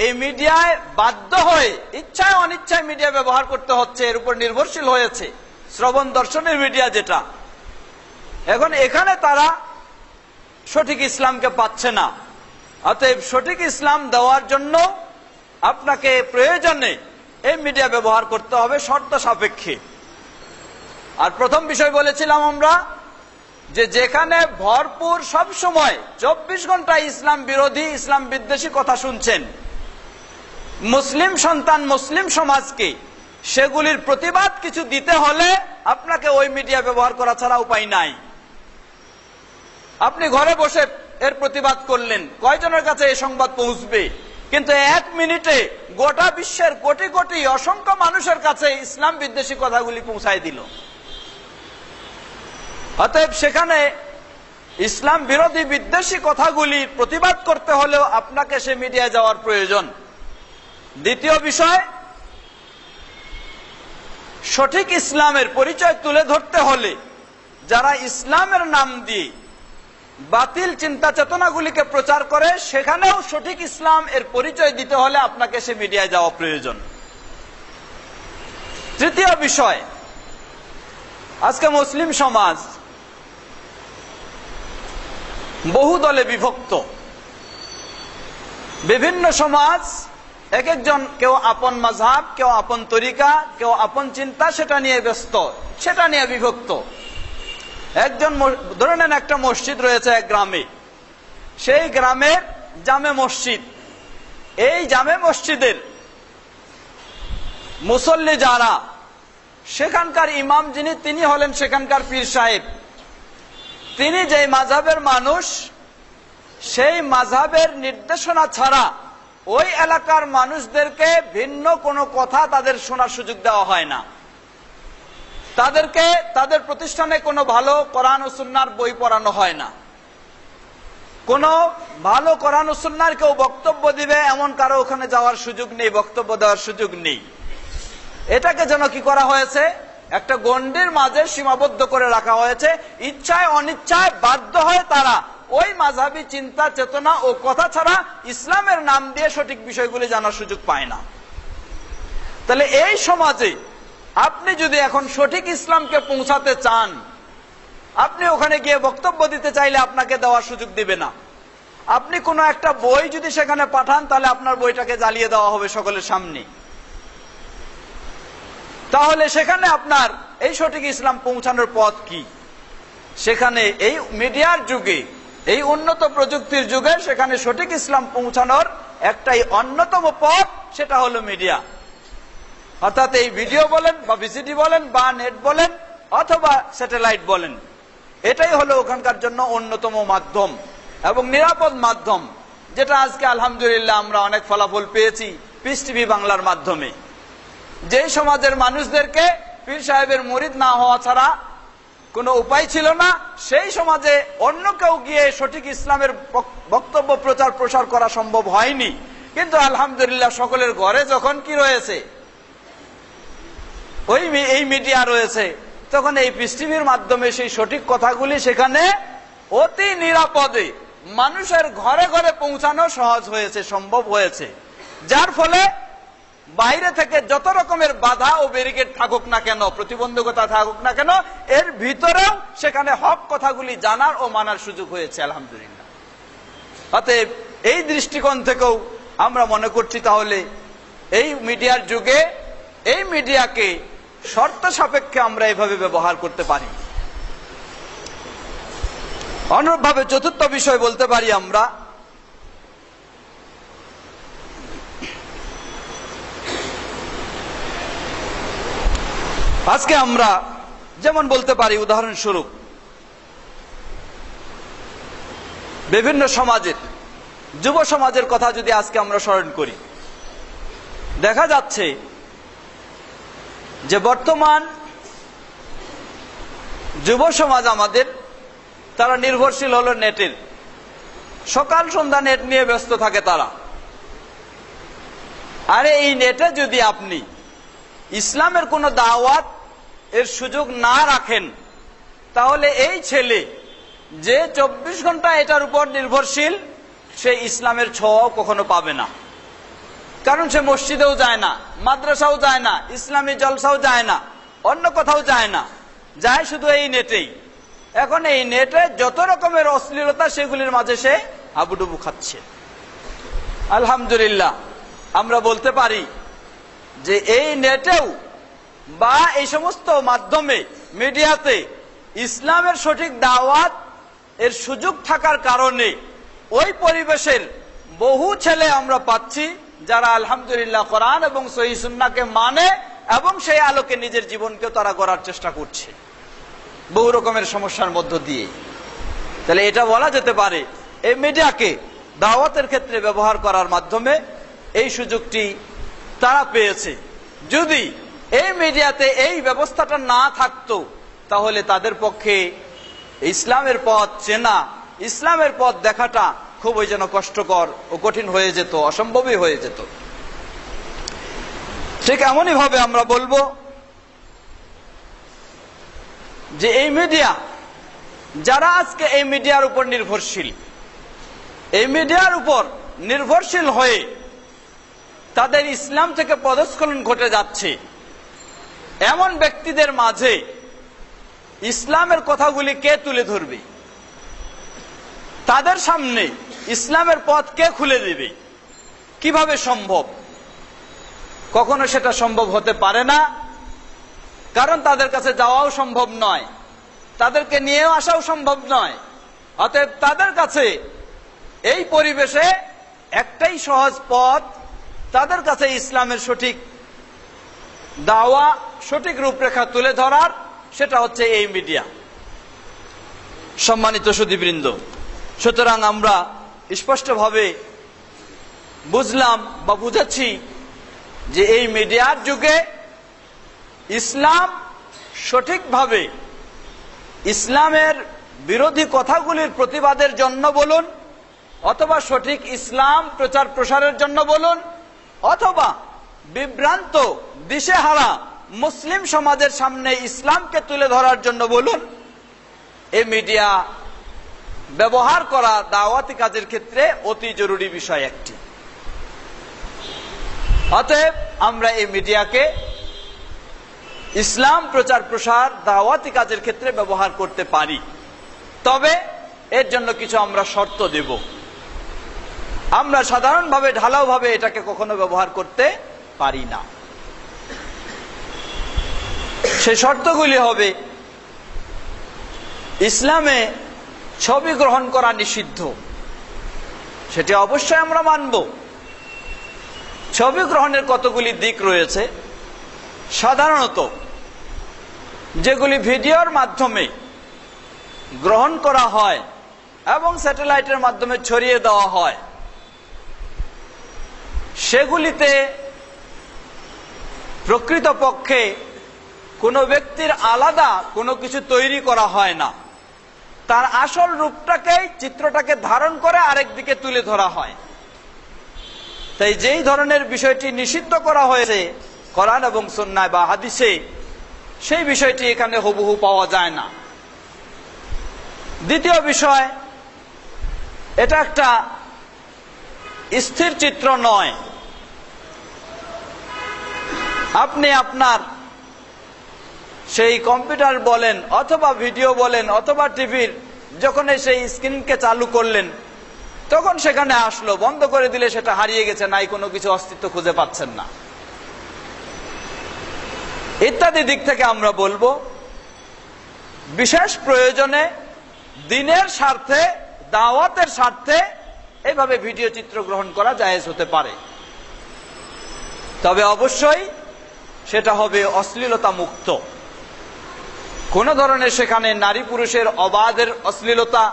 এই মিডিয়ায় বাধ্য হয়ে ইচ্ছায় অনিচ্ছায় মিডিয়া ব্যবহার করতে হচ্ছে, এর উপর নির্ভরশীল হয়েছে, শ্রবণ দর্শনের মিডিয়া যেটা, এখন এখানে তারা সঠিক ইসলামকে পাচ্ছে না। অতএব সঠিক ইসলাম দেওয়ার জন্য আপনাকে প্রয়োজনে এই মিডিয়া ব্যবহার করতে হবে শর্ত সাপেক্ষে। আর প্রথম বিষয় বলেছিলাম আমরা, যে যেখানে ভরপুর সব সময় 24 ঘন্টা ইসলাম বিরোধী, ইসলাম বিদ্বেষী কথা শুনছেন, মুসলিম সন্তান, মুসলিম সমাজকে সেগুলির প্রতিবাদ কিছু দিতে হলে আপনাকে ওই মিডিয়া ব্যবহার করা ছাড়া উপায় নাই। আপনি ঘরে বসে এর প্রতিবাদ করলেন, কয়জনের কাছে এই সংবাদ পৌঁছবে? কিন্তু 1 মিনিটে গোটা বিশ্বের কোটি কোটি অসংখ্য মানুষের কাছে ইসলাম বিদ্বেষী কথাগুলি পৌঁছায় দিল। অতএব সেখানে ইসলাম বিরোধী বিদ্বেষী কথাগুলির প্রতিবাদ করতে হলেও আপনাকে সে মিডিয়ায় যাওয়ার প্রয়োজন। দ্বিতীয় বিষয়, সঠিক ইসলামের পরিচয় তুলে ধরতে হলে যারা ইসলামের নাম দিয়ে বাতিল চিন্তা চেতনাগুলিকে প্রচার করে, সেখানেও সঠিক ইসলাম এর পরিচয় দিতে হলে আপনাকে সে মিডিয়ায় যাওয়া প্রয়োজন। তৃতীয় বিষয়, আজকে মুসলিম সমাজ বহু দলে বিভক্ত। বিভিন্ন সমাজ, এক একজন, কেউ আপন মাযহাব, কেউ আপন তরিকা, কেউ আপন চিন্তা, সেটা নিয়ে ব্যস্ত, সেটা নিয়ে বিভক্ত। একজন, ধরে নেন একটা মসজিদ রয়েছে এক গ্রামে, সেই গ্রামের জামে মসজিদ, এই জামে মসজিদের মুসল্লি যারা, সেখানকার ইমাম যিনি, তিনি হলেন সেখানকার পীর সাহেব। তিনি যেই মাযহাবের মানুষ, সেই মাযহাবের নির্দেশনা ছাড়া ওই এলাকার মানুষদেরকে ভিন্ন কোনো কথা তাদের শোনার সুযোগ দেওয়া হয় না। তাদেরকে তাদের প্রতিষ্ঠানে কোনো ভালো কোরআন ও সুন্নাহর বই পড়ানো হয় না। কোনো ভালো কোরআন ও সুন্নাহর কেউ বক্তব্য দিবে এমন কারো ওখানে যাওয়ার সুযোগ নেই, বক্তব্য দেওয়ার সুযোগ নেই। এটাকে যেন কি করা হয়েছে? একটা গণ্ডির মাঝে সীমাবদ্ধ করে রাখা হয়েছে। ইচ্ছায় অনিচ্ছায় বাধ্য হয়ে তারা ওই মাযহাবী চিন্তা চেতনা ও কথা ছাড়া ইসলামের নাম দিয়ে সঠিক বিষয়গুলি জানার সুযোগ পায় না। তাহলে এই সমাজে আপনি যদি এখন সঠিক ইসলামকে পৌঁছাতে চান, আপনি ওখানে গিয়ে বক্তব্য দিতে চাইলে আপনাকে দেওয়ার সুযোগ দিবে না। আপনি কোনো একটা বই যদি সেখানে পাঠান, তাহলে আপনার বইটাকে জ্বালিয়ে দেওয়া হবে সকলের সামনে। তাহলে সেখানে আপনার এই সঠিক ইসলাম পৌঁছানোর পথ কি? সেখানে এই মিডিয়ার যুগে, এই উন্নত প্রযুক্তির যুগে সেখানে সঠিক ইসলাম পৌঁছানোর একটাই অন্যতম পথ, সেটা হলো মিডিয়া। অর্থাৎ এই ভিডিও বলেন বা ভিসিডি বলেন বা নেট বলেন অথবা স্যাটেলাইট বলেন, এটাই হলো ওখানকার জন্য অন্যতম মাধ্যম এবং নিরাপদ মাধ্যম, যেটা আজকে আলহামদুলিল্লাহ আমরা অনেক ফলাফল পেয়েছি পিস টিভি বাংলার মাধ্যমে। যে সমাজের মানুষদেরকে পীর সাহেবের মুরিদ না হওয়া ছাড়া কোনো উপায় ছিল না, সেই সমাজে অন্য কেউ গিয়ে সঠিক ইসলামের বক্তব্য প্রচার প্রসার করা সম্ভব হয়নি। কিন্তু আলহামদুলিল্লাহ সকলের ঘরে যখন কি রয়েছে, এই মিডিয়া রয়েছে, তখন এই পিস টিভির মাধ্যমে সেই সঠিক কথাগুলি সেখানে অতি নিরাপদে মানুষের ঘরে ঘরে পৌঁছানো সহজ হয়েছে, সম্ভব হয়েছে। যার ফলে বাইরে থেকে যত রকমের বাধা ও ব্যারিকেড থাকুক না কেন, প্রতিবন্ধকতা থাকুক না কেন, এর ভিতরেও সেখানে হক কথাগুলি জানার ও মানার সুযোগ হয়েছে আলহামদুলিল্লাহ। অতএব এই দৃষ্টিকোণ থেকেও আমরা মনে করছি তাহলে এই মিডিয়ার যুগে এই মিডিয়াকে শর্ত সাপেক্ষে আমরা এভাবে ব্যবহার করতে পারি। অনুরূপভাবে চতুর্থ বিষয় বলতে পারি আমরা, আজকে আমরা যেমন বলতে পারি উদাহরণস্বরূপ বিভিন্ন সমাজের যুব সমাজের কথা যদি আজকে আমরা স্মরণ করি, দেখা যাচ্ছে যে বর্তমান যুব সমাজ আমাদের, তারা নির্ভরশীল হলো নেটের। সকাল সন্ধ্যা নেট নিয়ে ব্যস্ত থাকে তারা। আরে এই নেটে যদি আপনি ইসলামের কোনো দাওয়াত এর সুযোগ না রাখেন, তাহলে এই ছেলে যে 24 ঘন্টা এটার উপর নির্ভরশীল, সে ইসলামের ছোঁয়াও কখনো পাবে না। কারণ সে মসজিদেও যায় না, মাদ্রাসাও যায় না, ইসলামী জলসাও যায় না, অন্য কোথাও যায় না, যায় শুধু এই নেটেই। এখন এই নেটে যত রকমের অশ্লীলতা, সেগুলির মাঝে সে হাবুডুবু খাচ্ছে। আলহামদুলিল্লাহ আমরা বলতে পারি যে এই নেটেও বা এই সমস্ত মাধ্যমে মিডিয়াতে ইসলামের সঠিক দাওয়াত এর সুযোগ থাকার কারণে ওই পরিবেশের বহু ছেলে আমরা পাচ্ছি যারা আলহামদুলিল্লাহ কোরআন এবং সহিহ সুন্নাহকে মানে এবং সেই আলোকে নিজের জীবনকে তারা গড়ার চেষ্টা করছে বহু রকমের সমস্যার মধ্য দিয়ে। তাহলে এটা বলা যেতে পারে এই মিডিয়াকে দাওয়াতের ক্ষেত্রে ব্যবহার করার মাধ্যমে এই সুযোগটি তারা পেয়েছে। যদি এই মিডিয়াতে এই ব্যবস্থাটা না থাকতো, তাহলে তাদের পক্ষে ইসলামের পথ চেনা, ইসলামের পথ দেখাটা খুবই যেন কষ্টকর ও কঠিন হয়ে যেত, অসম্ভবই হয়ে যেত। ঠিক এমনই ভাবে আমরা বলবো যে এই মিডিয়া, যারা আজকে এই মিডিয়ার উপর নির্ভরশীল, এই মিডিয়ার উপর নির্ভরশীল হয়ে তাদের ইসলাম থেকে পদস্খলন ঘটে যাচ্ছে, এমন ব্যক্তিদের মাঝে ইসলামের কথাগুলি কে তুলে ধরবে? তাদের সামনে ইসলামের পথ কে খুলে দিবে? কিভাবে সম্ভব? কখনো সেটা সম্ভব হতে পারে না, কারণ তাদের কাছে যাওয়াও সম্ভব নয়, তাদেরকে নিয়েও আসাও সম্ভব নয়। অতএব তাদের কাছে এই পরিবেশে একটাই সহজ পথ, তাদের কাছে ইসলামের সঠিক দাওয়া, সঠিক রূপরেখা তুলে ধরার, সেটা হচ্ছে এই মিডিয়া। সম্মানিত সুধীবৃন্দ, সুতরাং আমরা স্পষ্টভাবে বুঝলাম বা বুঝেছি যে এই মিডিয়ার যুগে ইসলাম সঠিকভাবে, ইসলামের বিরোধী কথাগুলির প্রতিবাদের জন্য বলুন, অথবা সঠিক ইসলাম প্রচার প্রসারের জন্য বলুন, অথবা বিভ্রান্ত দিশেহারা মুসলিম সমাজের সামনে ইসলামকে তুলে ধরার জন্য বলুন, এই মিডিয়া ব্যবহার করা দাওয়াতি কাজের ক্ষেত্রে অতি জরুরি বিষয় একটি। অতএব আমরা এই মিডিয়াকে ইসলাম প্রচার প্রসার দাওয়াতি কাজের ক্ষেত্রে ব্যবহার করতে পারি, তবে এর জন্য কিছু আমরা শর্ত দেব। আমরা সাধারণভাবে ঢালাওভাবে এটাকে কখনো ব্যবহার করতে পারি না। সেই শর্তগুলি হবে, ইসলামে ছবি গ্রহণ করা নিষিদ্ধ, সেটি অবশ্যই আমরা মানব। ছবি গ্রহণের কতগুলি দিক রয়েছে। সাধারণত যেগুলি ভিডিওর মাধ্যমে গ্রহণ করা হয় এবং স্যাটেলাইটের মাধ্যমে ছড়িয়ে দেওয়া হয়, সেগুলিতে প্রকৃতপক্ষে কোনো ব্যক্তির আলাদা কোনো কিছু তৈরি করা হয় না, তার আসল রূপটাকেই, চিত্রটাকে ধারণ করে আরেক দিকে তুলে ধরা হয়। তাই যেই ধরনের বিষয়টি নিষিদ্ধ করা হয়েছে কোরআন এবং সুন্নাহ বা হাদিসে, সেই বিষয়টি এখানে হুবহু পাওয়া যায় না। দ্বিতীয় বিষয়, এটা একটা স্থির চিত্র নয়। আপনি আপনার সেই কম্পিউটার বলেন অথবা ভিডিও বলেন অথবা টিভির যখন সেই স্ক্রিনকে চালু করলেন, তখন সেখানে আসলো, বন্ধ করে দিলে সেটা হারিয়ে গেছে, নাই কোনো কিছু অস্তিত্ব খুঁজে পাচ্ছেন না, ইত্যাদি দিক থেকে আমরা বলবো, বিশেষ প্রয়োজনে দ্বীনের স্বার্থে, দাওয়াতের স্বার্থে এইভাবে ভিডিও চিত্র গ্রহণ করা জায়েজ হতে পারে। তবে অবশ্যই সেটা হবে অশ্লীলতা মুক্ত। কোন ধরনের সেখানে নারী পুরুষের অবাধের অশ্লীলতা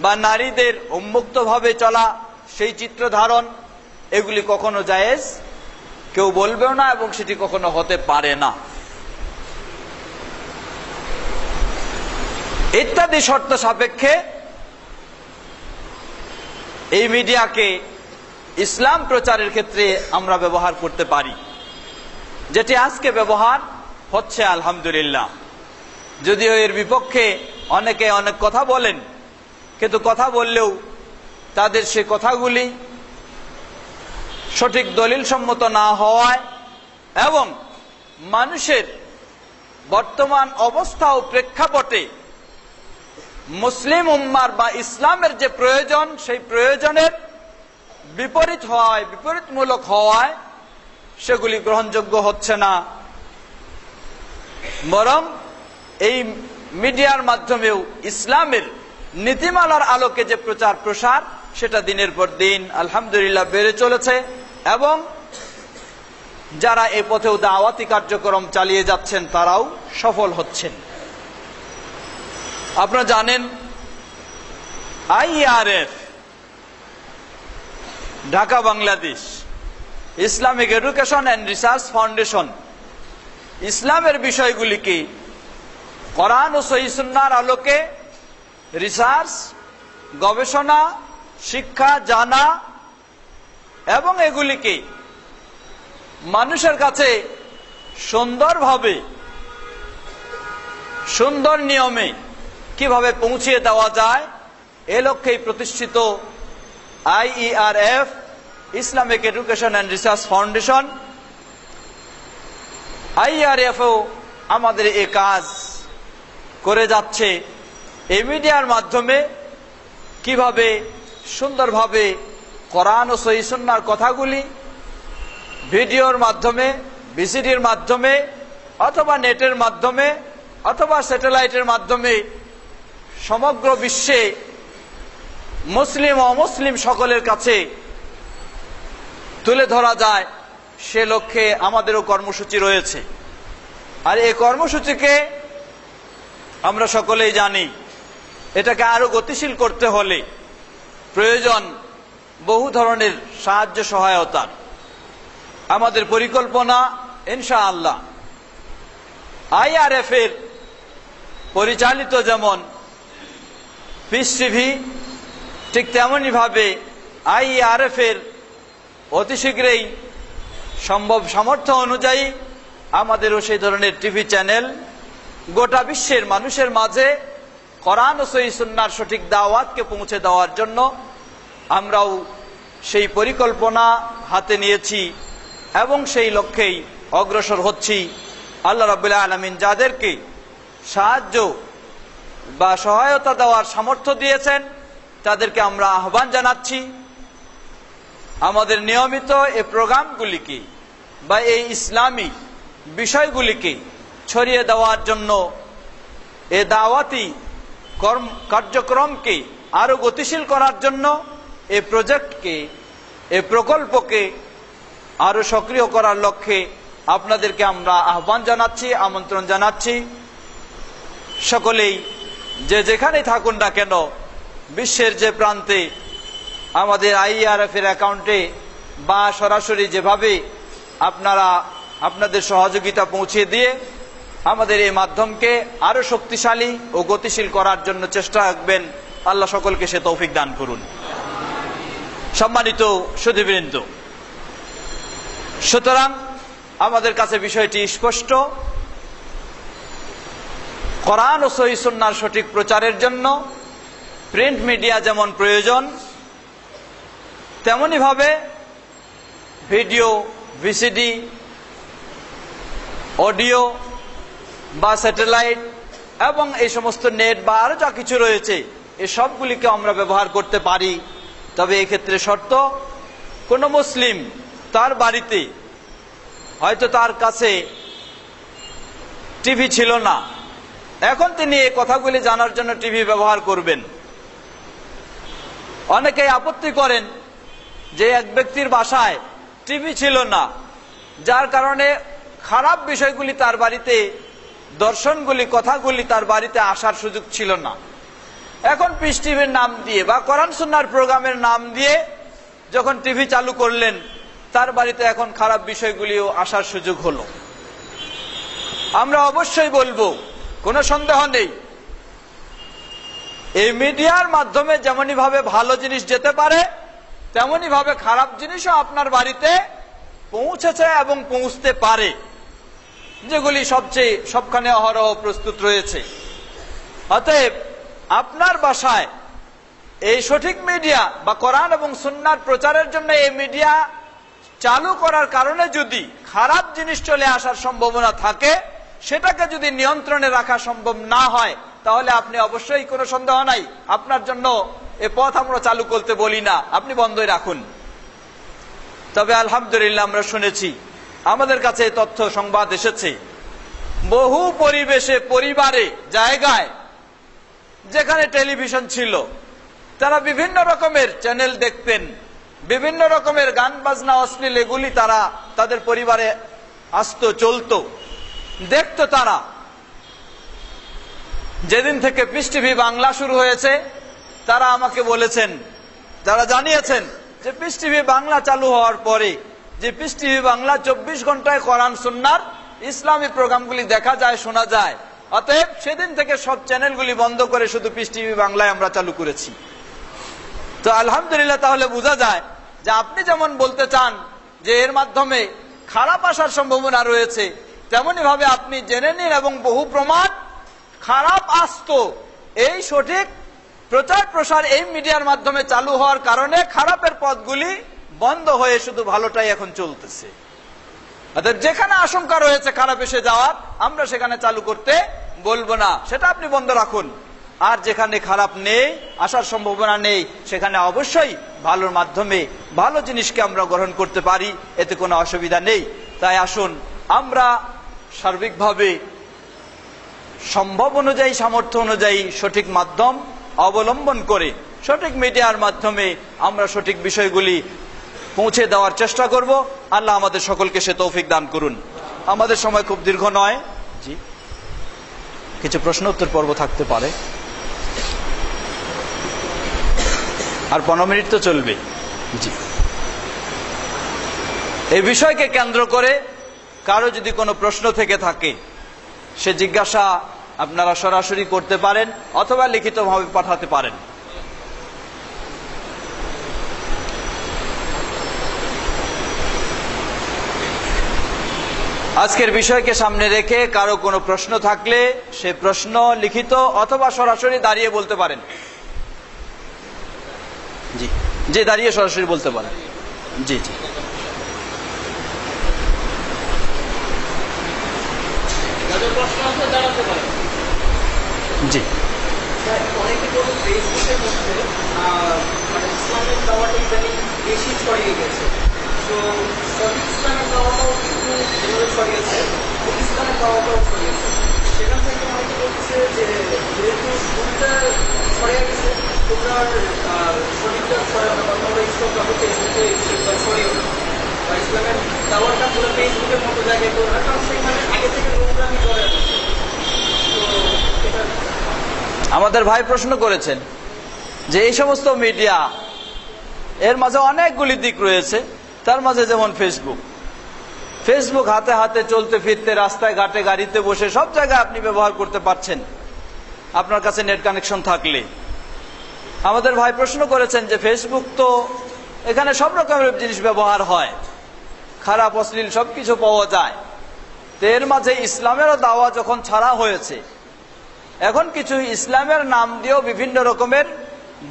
বা নারীদের উন্মুক্তভাবে চলা সেই চিত্র ধারণ, এগুলি কখনো জায়েজ কেউ বলবেও না এবং সেটি কখনো হতে পারে না। ইত্যাদি শর্ত সাপেক্ষে এই মিডিয়াকে ইসলাম প্রচারের ক্ষেত্রে আমরা ব্যবহার করতে পারি, যেটি আজকে ব্যবহার হচ্ছে আলহামদুলিল্লাহ। যদিও এর বিপক্ষে অনেকে অনেক কথা বলেন, কিন্তু কথা বললেও তাদের সে কথাগুলি সঠিক দলিল সম্মত না হওয়ায় এবং মানুষের বর্তমান অবস্থা ও প্রেক্ষাপটে মুসলিম উম্মার বা ইসলামের যে প্রয়োজন, সেই প্রয়োজনের বিপরীত হওয়ায়, বিপরীতমূলক হওয়ায় সেগুলি গ্রহণযোগ্য হচ্ছে না। বরং এই মিডিয়ার মাধ্যমেও ইসলামের নীতিমালার আলোকে যে প্রচার প্রসার, সেটা দিনের পর দিন আলহামদুলিল্লাহ বেড়ে চলেছে এবং যারা এই পথেও দাওয়াতি কার্যক্রম চালিয়ে যাচ্ছেন তারাও সফল হচ্ছেন। আপনারা জানেন IERF, Dhaka Bangladesh Islamic education and research foundation, ইসলামের বিষয়গুলিকে কোরআন ও সহিহ সুন্নাহর আলোকে রিসার্চ, গবেষণা, শিক্ষা, জানা এবং এগুলিকে মানুষের কাছে সুন্দরভাবে, সুন্দর নিয়মে কিভাবে পৌঁছিয়ে দেওয়া যায়, এ লক্ষ্যেই প্রতিষ্ঠিত IERF, Islamic education and research foundation. IERFও আমাদের এই কাজ করে যাচ্ছে। এই মিডিয়ার মাধ্যমে কিভাবে সুন্দরভাবে কোরআন ও সহিহ সুন্নাহর কথাগুলি ভিডিওর মাধ্যমে, ভিসিডির মাধ্যমে অথবা নেটের মাধ্যমে অথবা স্যাটেলাইটের মাধ্যমে সমগ্র বিশ্বে মুসলিম ও অমুসলিম সকলের কাছে তুলে ধরা যায়, সে লক্ষ্যে আমাদেরও কর্মসূচি রয়েছে। আর এই কর্মসূচিকে আমরা সকলেই জানি, এটাকে আরো গতিশীল করতে হলে প্রয়োজন বহু ধরনের সাহায্য সহায়তার। আমাদের পরিকল্পনা ইনশাআল্লাহ IRF এর পরিচালিত যেমন পিস টিভি, ঠিক তেমনি ভাবে IERF এর অতি শীঘ্রই সম্ভব সামর্থ্য অনুযায়ী আমাদেরও সেই ধরনের টিভি চ্যানেল গোটা বিশ্বের মানুষের মাঝে কোরআন ও সহিহ সুন্নাহর সঠিক দাওয়াতকে পৌঁছে দেওয়ার জন্য আমরাও সেই পরিকল্পনা হাতে নিয়েছি এবং সেই লক্ষ্যেই অগ্রসর হচ্ছি। আল্লাহ রাব্বুল আলামিন যাদেরকে সাহায্য বা সহায়তা দেওয়ার সামর্থ্য দিয়েছেন তাদেরকে আমরা আহ্বান জানাচ্ছি আমাদের নিয়মিত এই প্রোগ্রামগুলিকে বা এই ইসলামী বিষয়গুলিকে ছড়িয়ে দেওয়ার জন্য এই দাওয়াতি কার্যক্রমকে আরো গতিশীল করার জন্য এই প্রজেক্টকে এই প্রকল্পকে আরো সক্রিয় করার লক্ষ্যে আপনাদেরকে আমরা আহ্বান জানাচ্ছি, আমন্ত্রণ জানাচ্ছি। সকলেই যে যেখানেই থাকুন না কেন, বিশ্বের যে প্রান্তে আমাদের IERF এর অ্যাকাউন্টে বা সরাসরি যেভাবে আপনারা আপনাদের সহযোগিতা পৌঁছে দিয়ে আমাদের এই মাধ্যমকে আরো শক্তিশালী ও গতিশীল করার জন্য চেষ্টা রাখবেন। আল্লাহ সকলকে সে তৌফিক দান করুন। সম্মানিত সুধীবৃন্দ, সুতরাং আমাদের কাছে বিষয়টি স্পষ্ট, কোরআন ও সহিহ সুন্নাহর সঠিক প্রচারের জন্য প্রিন্ট মিডিয়া যেমন প্রয়োজন, তেমনি ভাবে ভিডিও, VCD, অডিও বা স্যাটেলাইট এবং এই সমস্ত নেট বা আরো যা কিছু রয়েছে এই সবগুলিকে আমরা ব্যবহার করতে পারি। তবে এক্ষেত্রে শর্ত, কোন মুসলিম তার বাড়িতে হয়তো তার কাছে টিভি ছিল না, এখন তিনি এই কথাগুলি জানার জন্য টিভি ব্যবহার করবেন। অনেকেই আপত্তি করেন যে এক ব্যক্তির বাসায় টিভি ছিল না, যার কারণে খারাপ বিষয়গুলি তার বাড়িতে, দর্শনগুলি, কথাগুলি তার বাড়িতে আসার সুযোগ ছিল না। এখন পিস টিভির নাম দিয়ে বা কোরআন সুন্নাহর প্রোগ্রামের নাম দিয়ে যখন টিভি চালু করলেন, তার বাড়িতে এখন খারাপ বিষয়গুলিও আসার সুযোগ হলো। আমরা অবশ্যই বলবো, কোনো সন্দেহ নেই, এই মিডিয়ার মাধ্যমে যেমনই ভাবে ভালো জিনিস যেতে পারে তেমনি ভাবে খারাপ জিনিসও আপনার বাড়িতে পৌঁছেছে এবং পৌঁছতে পারে, যেগুলি সবখানে অহরহ প্রস্তুত রয়েছে। অতএব আপনার বাসায় এই সঠিক মিডিয়া বা কোরআন এবং সুন্নাহর প্রচারের জন্য এই মিডিয়া চালু করার কারণে যদি খারাপ জিনিস চলে আসার সম্ভাবনা থাকে, সেটাকে যদি নিয়ন্ত্রণে রাখা সম্ভব না হয়, তাহলে আপনি অবশ্যই, কোনো সন্দেহ নাই, আপনার জন্য এ পথ আমরা চালু করতে বলি না, আপনি বন্ধই রাখুন। তবে আলহামদুলিল্লাহ আমরা শুনেছি, আমাদের কাছে এই তথ্য সংবাদ এসেছে, বহু পরিবেশে, পরিবারে, জায়গায় যেখানে টেলিভিশন ছিল, তারা বিভিন্ন রকমের চ্যানেল দেখতেন, বিভিন্ন রকমের গান বাজনা, অশ্লীল এগুলি তারা তাদের পরিবারে আসতো, চলতো, দেখতো। তারা যেদিন থেকে পিস টিভি বাংলা শুরু হয়েছে, তারা আমাকে বলেছেন, যারা জানিয়েছেন যে পিস টিভি বাংলা চালু হওয়ার পরে যে পিস টিভি বাংলা 24 ঘন্টায় কোরআন সুন্নাহর ইসলামী প্রোগ্রামগুলি দেখা যায়, শোনা যায়। অতএব সেদিন থেকে সব চ্যানেলগুলি বন্ধ করে শুধু পিস টিভি বাংলায় আমরা চালু করেছি। তো আলহামদুলিল্লাহ, তাহলে বোঝা যায় যে আপনি যেমন বলতে চান যে এর মাধ্যমে খারাপ আসার সম্ভাবনা রয়েছে, তেমনি ভাবে আপনি জেনে নিন এবং বহু প্রমাণ খারাপ আসতো, এই সঠিক প্রচার প্রসার এই মিডিয়ার মাধ্যমে চালু হওয়ার কারণে খারাপের পথগুলি বন্ধ হয়ে শুধু ভালোটাই এখন চলতেছে। অর্থাৎ যেখানে আশঙ্কা রয়েছে খারাপ এসে যাওয়ার, আমরা সেখানে চালু করতে বলবো না, সেটা আপনি বন্ধ রাখুন। আর যেখানে খারাপ নেই, আসার সম্ভাবনা নেই, সেখানে অবশ্যই ভালোর মাধ্যমে ভালো জিনিসকে আমরা গ্রহণ করতে পারি, এতে কোনো অসুবিধা নেই। তাই আসুন আমরা সার্বিকভাবে সম্ভব অনুযায়ী, সামর্থ্য অনুযায়ী সঠিক মাধ্যম অবলম্বন করে সঠিক মিডিয়ার মাধ্যমে আমরা সঠিক বিষয়গুলি পৌঁছে দেওয়ার চেষ্টা করব। আল্লাহ আমাদের সকলকে সে তৌফিক দান করুন। আমাদের সময় খুব দীর্ঘ নয়, জি, কিছু প্রশ্ন উত্তর পর্ব থাকতে পারে, আর 15 মিনিট তো চলবে। জি, এই বিষয়কে কেন্দ্র করে কারো যদি কোনো প্রশ্ন থেকে থাকে, সে জিজ্ঞাসা আপনারা সরাসরি করতে পারেন অথবা লিখিতভাবে পাঠাতে পারেন। আজকের বিষয়কে সামনে রেখে কারো কোনো প্রশ্ন থাকলে সে প্রশ্ন লিখিত অথবা সরাসরি দাঁড়িয়ে বলতে পারেন। জি জি, দাঁড়িয়ে সরাসরি বলতে পারেন। জি জি, জি। অনেকে তো ফেসবুকের মধ্যে ইসলামের দাওয়াটা ইদানিং বেশি ছড়িয়ে গেছে। তো সঠিক ইসলামের দাওয়াটাও কিন্তু যেভাবে ছড়িয়েছে, ইসলামের দাওয়াটাও ছড়িয়েছে। সেখান থেকে অনেকে বলছে যে যেহেতু ভুলটা ছড়িয়ে গেছে, তোমরা সঠিকটা ছড়ানো বা তোমরা ইসলামটা ফেসবুকে সেগুলো ছড়িয়েও না, বা ইসলামের দাওয়াটা পুরো ফেসবুকের মতো জায়গায় করো না, কারণ সেখানে আগে থেকে নোংরামি করে আছে। তো এটা আমাদের ভাই প্রশ্ন করেছেন যে এই সমস্ত মিডিয়া এর মাঝে অনেকগুলি দিক রয়েছে, তার মাঝে যেমন ফেসবুক হাতে হাতে চলতে ফিরতে রাস্তায় ঘাটে গাড়িতে বসে সব জায়গায় আপনি ব্যবহার করতে পারছেন আপনার কাছে নেট কানেকশন থাকলে। আমাদের ভাই প্রশ্ন করেছেন যে ফেসবুক তো এখানে সব রকমের জিনিস ব্যবহার হয়, খারাপ অশ্লীল সবকিছু পাওয়া যায়, তো এর মাঝে ইসলামেরও দাওয়া যখন ছাড়া হয়েছে, এখন কিছু ইসলামের নাম দিয়েও বিভিন্ন রকমের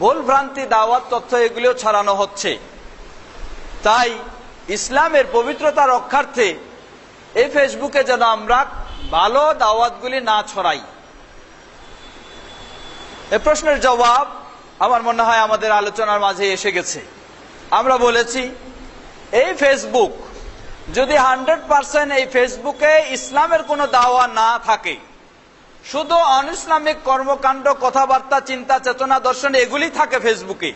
ভুল ভ্রান্তি দাওয়াত তথ্য এগুলিও ছড়ানো হচ্ছে। তাই ইসলামের পবিত্রতা রক্ষার্থে এই ফেসবুকে যেন আমরা ভালো দাওয়াতগুলি না ছড়াই। এ প্রশ্নের জবাব আমার মনে হয় আমাদের আলোচনার মাঝে এসে গেছে। আমরা বলেছি এই ফেসবুক যদি 100% এই ফেসবুকে ইসলামের কোনো দাওয়া না থাকে, শুধু অনইসলামিক কর্মকাণ্ড, কথাবার্তা, চিন্তা, চেতনা, দর্শন এগুলি থাকে ফেসবুকে,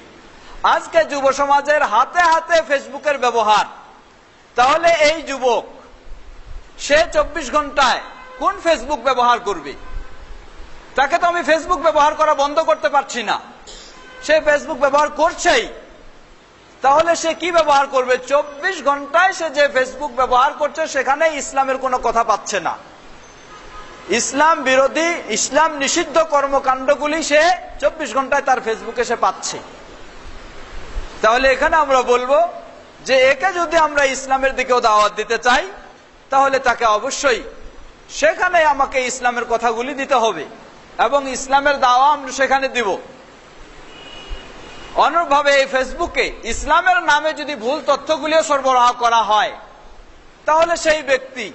আজকে যুব সমাজের হাতে হাতে ফেসবুকের ব্যবহার, তাহলে এই যুবক সে 24 ঘন্টায় কোন ফেসবুক ব্যবহার করবে? তাকে তো আমি ফেসবুক ব্যবহার করা বন্ধ করতে পারছি না, সে ফেসবুক ব্যবহার করছেই, তাহলে সে কি ব্যবহার করবে? 24 ঘন্টায় সে যে ফেসবুক ব্যবহার করছে সেখানে ইসলামের কোনো কথা পাচ্ছে না, ইসলাম বিরোধী, ইসলাম নিষিদ্ধ কর্মকাণ্ডগুলি সে 24 ঘন্টায় তার ফেসবুকে সে পাচ্ছে। তাহলে এখানে আমরা বলবো যে একে যদি আমরা ইসলামের দিকেও দাওয়াত দিতে চাই, তাহলে তাকে অবশ্যই সেখানে আমাকে ইসলামের কথাগুলি দিতে হবে এবং ইসলামের দাওয়া আমরা সেখানে দিব। অনুরূপভাবে এই ফেসবুকে ইসলামের নামে যদি ভুল তথ্যগুলিও সরবরাহ করা হয়, তাহলে সেই ব্যক্তি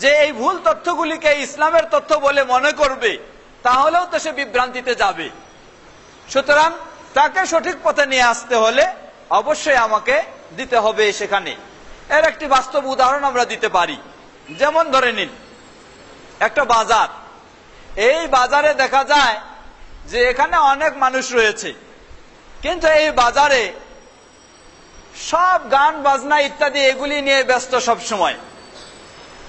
যে এই ভুল তথ্যগুলিকে ইসলামের তথ্য বলে মনে করবে, তাহলেও তো সে বিভ্রান্তিতে যাবে। সুতরাং তাকে সঠিক পথে নিয়ে আসতে হলে অবশ্যই আমাকে দিতে হবে সেখানে। এর একটি বাস্তব উদাহরণ আমরা দিতে পারি। যেমন ধরে নিন একটা বাজার, এই বাজারে দেখা যায় যে এখানে অনেক মানুষ রয়েছে, কিন্তু এই বাজারে সব গান বাজনা ইত্যাদি এগুলি নিয়ে ব্যস্ত সব সময়।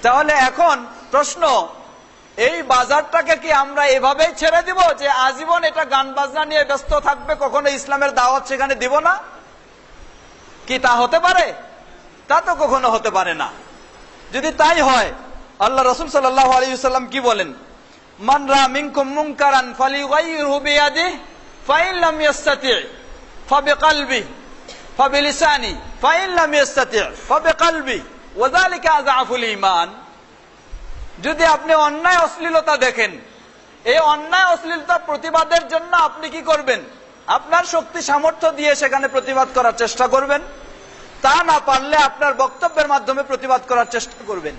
তাহলে এখন প্রশ্ন, এই বাজারটাকে কি আমরা এভাবেই ছেড়ে দিব যে আজীবন এটা গান বাজনা নিয়ে ব্যস্ত থাকবে, কখনো ইসলামের দাওয়াত সেখানে দিব না? কি তা হতে পারে? তা তো কখনো হতে পারে না। যদি তাই হয়, আল্লাহ রাসূল সাল্লাল্লাহু আলাইহি ওয়াসাল্লাম কি বলেন? মান রা মিনকুম মুনকারান ফালিগাইরহু বিয়াদিহি ফাইন লাম ইস্তাতি' ফাবিকলবিহি ফাবিলিসানি ফাইন লাম ইস্তাতি' ফাবিকলবিহি ওয়া যালিকা আযআফুল ঈমান। যদি আপনি অন্যায় অশ্লীলতা দেখেন, এই অন্যায় অশ্লীলতা প্রতিবাদের জন্য আপনি কি করবেন? আপনার শক্তি সামর্থ্য দিয়ে সেখানে প্রতিবাদ করার চেষ্টা করবেন। তা না পারলে আপনার বক্তব্যের মাধ্যমে প্রতিবাদ করার চেষ্টা করবেন।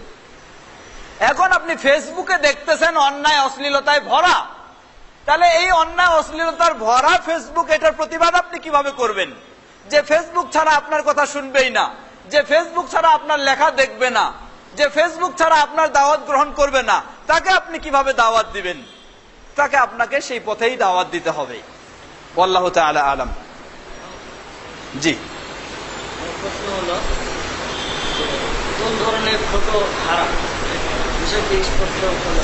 এখন আপনি ফেসবুকে দেখতেছেন অন্যায় অশ্লীলতায় ভরা, তাহলে এই অন্যায় অশ্লীলতার ভরা ফেসবুক, এটার প্রতিবাদ আপনি কিভাবে করবেন? যে ফেসবুক ছাড়া আপনার কথা শুনবেই না, যে ফেসবুক ছাড়া আপনার লেখা দেখবে না, যে ফেসবুক ছাড়া আপনার দাওয়াত গ্রহণ করবে না, তাকে আপনি কিভাবে দাওয়াত দিবেন? তাকে আপনাকে সেই পথেই দাওয়াত দিতে হবে। আল্লাহু তাআলা আলাম। জি, প্রশ্ন হলো কোন ধরনের ফটো হারাম, বিষয়টি স্পষ্ট হলো।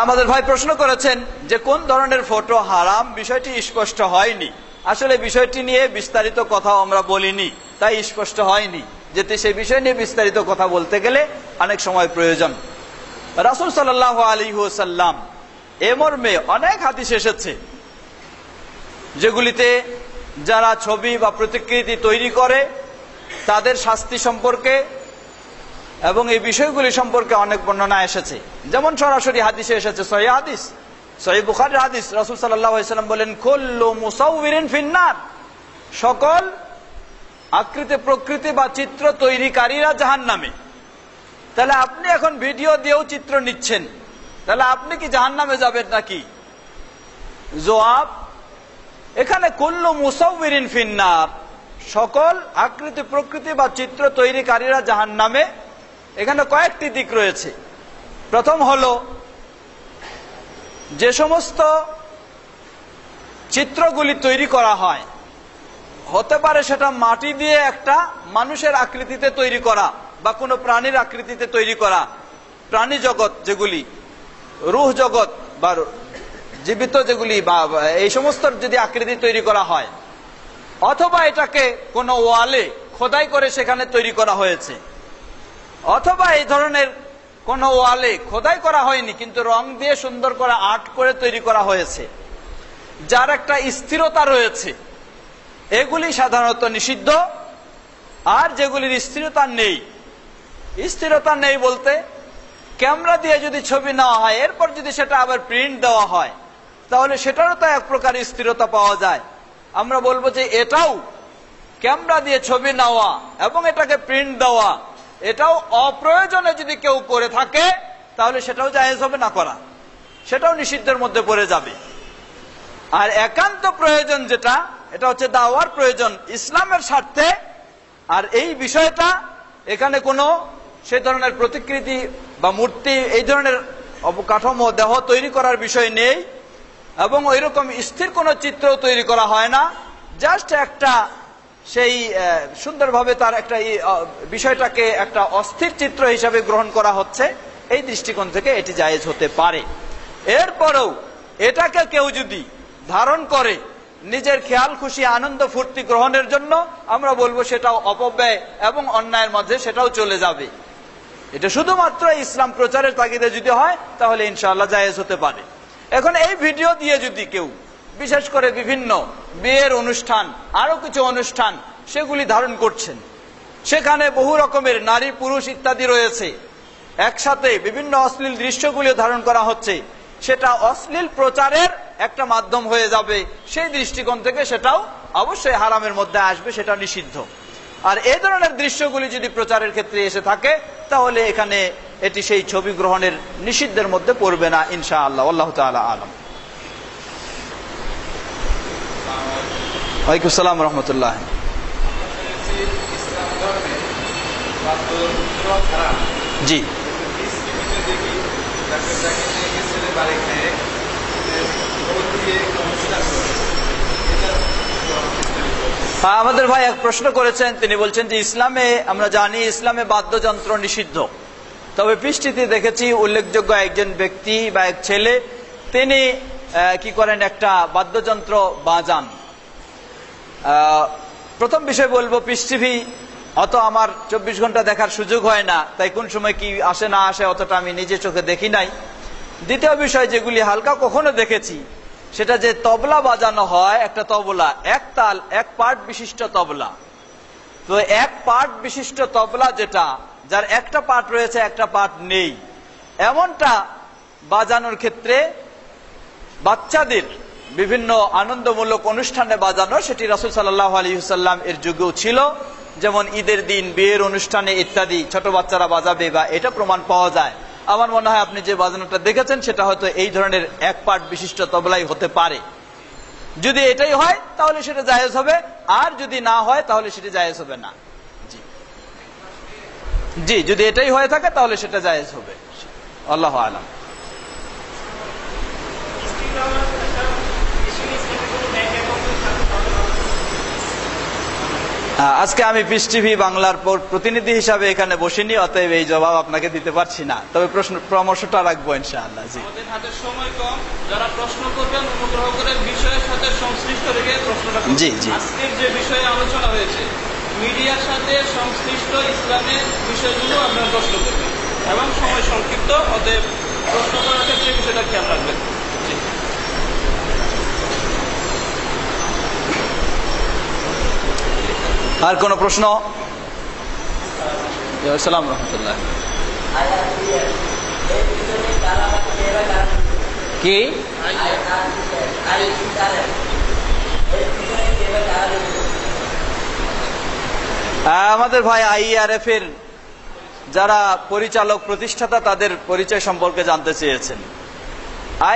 আমাদের ভাই প্রশ্ন করেছেন যে কোন ধরনের ফটো হারাম, বিষয়টি স্পষ্ট হয়নি। আসলে বিষয়টি নিয়ে বিস্তারিত কথা আমরা বলিনি, তাই স্পষ্ট হয়নি। যেতে সেই বিষয় নিয়ে বিস্তারিত কথা বলতে গেলে অনেক সময় প্রয়োজন। রাসূল সাল্লাল্লাহু আলাইহি ওয়াসাল্লাম এ মর্মে অনেক হাদিস এসেছে, যেগুলিতে যারা ছবি বা প্রতিকৃতি তৈরি করে তাদের শাস্তি সম্পর্কে এবং এই বিষয়গুলি সম্পর্কে অনেক বর্ণনা এসেছে। যেমন সরাসরি হাদিসে এসেছে, সহিহ হাদিস, সহিহ বুখারীর হাদিস, রাসূল সাল্লাল্লাহু আলাইহি ওয়াসাল্লাম বলেন, কুল্লু মুসাউবিরিন ফিন্নার, সকল আকৃতি প্রকৃতি বা চিত্র তৈরিকারীরা জাহান্নামে। তাহলে আপনি এখন ভিডিও দিয়েও চিত্র নিচ্ছেন, তাহলে আপনি কি জাহান্নামে যাবেন নাকি? জবাব, এখানে কুল্লু মুসাউবিরিন ফিন্নার, সকল আকৃতি প্রকৃতি বা চিত্র তৈরিকারীরা জাহান্নামে। এখানে কয়েকটি দিক রয়েছে। প্রথম হলো, যে সমস্ত চিত্রগুলি তৈরি করা হয়, হতে পারে সেটা মাটি দিয়ে একটা মানুষের আকৃতিতে তৈরি করা বা কোনো প্রাণীর আকৃতিতে তৈরি করা, প্রাণী জগৎ যেগুলি, রূহ জগৎ বা জীবিত যেগুলি, বা এই সমস্ত যদি আকৃতি তৈরি করা হয়, অথবা এটাকে কোনো ওয়ালে খোদাই করে সেখানে তৈরি করা হয়েছে, অথবা এই ধরনের কোনো ওয়ালে খোদাই করা হয়নি কিন্তু রং দিয়ে সুন্দর করে আর্ট করে তৈরি করা হয়েছে, যার একটা স্থিরতা রয়েছে, এগুলি সাধারণত নিষিদ্ধ। আর যেগুলির স্থিরতা নেই, স্থিরতা নেই বলতে ক্যামেরা দিয়ে যদি ছবি নেওয়া হয়, এরপর যদি সেটা আবার প্রিন্ট দেওয়া হয়, তাহলে সেটারও তো এক প্রকার স্থিরতা পাওয়া যায়। আমরা বলবো যে এটাও ক্যামেরা দিয়ে ছবি নেওয়া এবং এটাকে প্রিন্ট দেওয়া, এটাও অপ্রয়োজনে যদি কেউ করে থাকে তাহলে সেটাও জায়েজ হবে না করা, সেটাও নিষিদ্ধের মধ্যে পড়ে যাবে। আর একান্ত প্রয়োজন যেটা, এটা হচ্ছে দাওয়ার প্রয়োজন ইসলামের স্বার্থে। আর এই বিষয়টা এখানে কোনো সেই ধরনের প্রতিকৃতি বা মূর্তি, এই ধরনের অবকাঠামো দেহ তৈরি করার বিষয় নেই, এবং ওইরকম স্থির কোনো চিত্র তৈরি করা হয় না। জাস্ট একটা সেই সুন্দরভাবে তার একটা বিষয়টাকে একটা অস্থির চিত্র হিসাবে গ্রহণ করা হচ্ছে, এই দৃষ্টিকোণ থেকে এটি জায়েজ হতে পারে। এরপরেও এটাকে কেউ যদি ধারণ করে নিজের খেয়াল খুশি আনন্দ ফুর্তি গ্রহণের জন্য, আমরা বলবো সেটাও অপব্যয় এবং অন্যায়ের মধ্যে সেটাও চলে যাবে। এটা শুধুমাত্র ইসলাম প্রচারের তাগিদে যদি হয় তাহলে ইনশাআল্লাহ জায়েজ হতে পারে। এখন এই ভিডিও দিয়ে যদি কেউ, বিশেষ করে বিভিন্ন বিয়ের অনুষ্ঠান, আরো কিছু অনুষ্ঠান, সেগুলি ধারণ করছেন, সেখানে বহু রকমের নারী পুরুষ ইত্যাদি রয়েছে, একসাথে বিভিন্ন অশ্লীল দৃশ্যগুলি ধারণ করা হচ্ছে, সেটা অশ্লীল প্রচারের একটা মাধ্যম হয়ে যাবে। সেই দৃষ্টিকোণ থেকে সেটাও অবশ্যই হারামের মধ্যে আসবে, সেটা নিষিদ্ধ। আর এই ধরনের দৃশ্যগুলি যদি প্রচারের ক্ষেত্রে এসে থাকে তাহলে এখানে এটি সেই ছবি গ্রহণের নিষিদ্ধের মধ্যে পড়বে না ইনশাআল্লাহ। আল্লাহ তাআলা আলাম। ওয়ালাইকুম আসসালাম রহমতুল্লাহ। জি, আমাদের ভাই এক প্রশ্ন করেছেন, তিনি বলছেন যে ইসলামে আমরা জানি ইসলামে বাদ্যযন্ত্র নিষিদ্ধ, তবে পৃষ্টিতে দেখেছি উল্লেখযোগ্য একজন ব্যক্তি বা এক ছেলে তিনি কি করেন, একটা বাদ্যযন্ত্র বাজান। প্রথম বিষয় বলবো, পিস টিভি অত আমার 24 ঘন্টা দেখার সুযোগ হয় না, তাই কোন সময় কি আসে না আসে অতটা আমি নিজে চোখে দেখি নাই। দ্বিতীয় বিষয়, যেগুলি হালকা কখনো দেখেছি, সেটা যে তবলা বাজানো হয়, একটা তবলা, এক তাল এক পার্ট বিশিষ্ট তবলা। তো এক পার্ট বিশিষ্ট তবলা যেটা, যার একটা পার্ট রয়েছে একটা পার্ট নেই, এমনটা বাজানোর ক্ষেত্রে বাচ্চাদের বিভিন্ন আনন্দমূলক অনুষ্ঠানে বাজানো, সেটি রাসূল সাল্লাল্লাহু আলাইহি ওয়াসাল্লাম এর যুগেও ছিল। যেমন ঈদের দিন, বিয়ের অনুষ্ঠানে ইত্যাদি ছোট বাচ্চারা বাজাবে, বা এটা প্রমাণ পাওয়া যায়। আমার মনে হয় আপনি যে বাজানোটা দেখেছেন সেটা হয়তো এই ধরনের এক পার্ট বিশিষ্ট তবলাই হতে পারে। যদি এটাই হয় তাহলে সেটা জায়েজ হবে, আর যদি না হয় তাহলে সেটা জায়েজ হবে না। জি জি, যদি এটাই হয়ে থাকে তাহলে সেটা জায়েজ হবে। আল্লাহু আলাম। আজকে আমি পিস টিভি বাংলার প্রতিনিধি হিসাবে এখানে বসিনি, অতএব এই জবাব আপনাকে দিতে পারছি না, তবে পরামর্শটা রাখবো ইনশাআল্লাহ। জি, আমাদের হাতে সময় কম, যারা প্রশ্ন করবেন অনুগ্রহ করে বিষয়ের সাথে সংশ্লিষ্ট রেখে প্রশ্নটা করুন। জি জি, আজকের যে বিষয়ে আলোচনা হয়েছে মিডিয়ার সাথে সংশ্লিষ্ট ইসলামের বিষয়গুলো আপনারা প্রশ্ন করবেন, এবং সময় সংক্ষিপ্ত, অতএব প্রশ্ন করার ক্ষেত্রে বিষয়টা খেয়াল রাখবেন। আর কোন প্রশ্ন? আসসালাম রহমতুল্লাহ। কি আমাদের ভাই IRF এর যারা পরিচালক প্রতিষ্ঠাতা তাদের পরিচয় সম্পর্কে জানতে চেয়েছেন।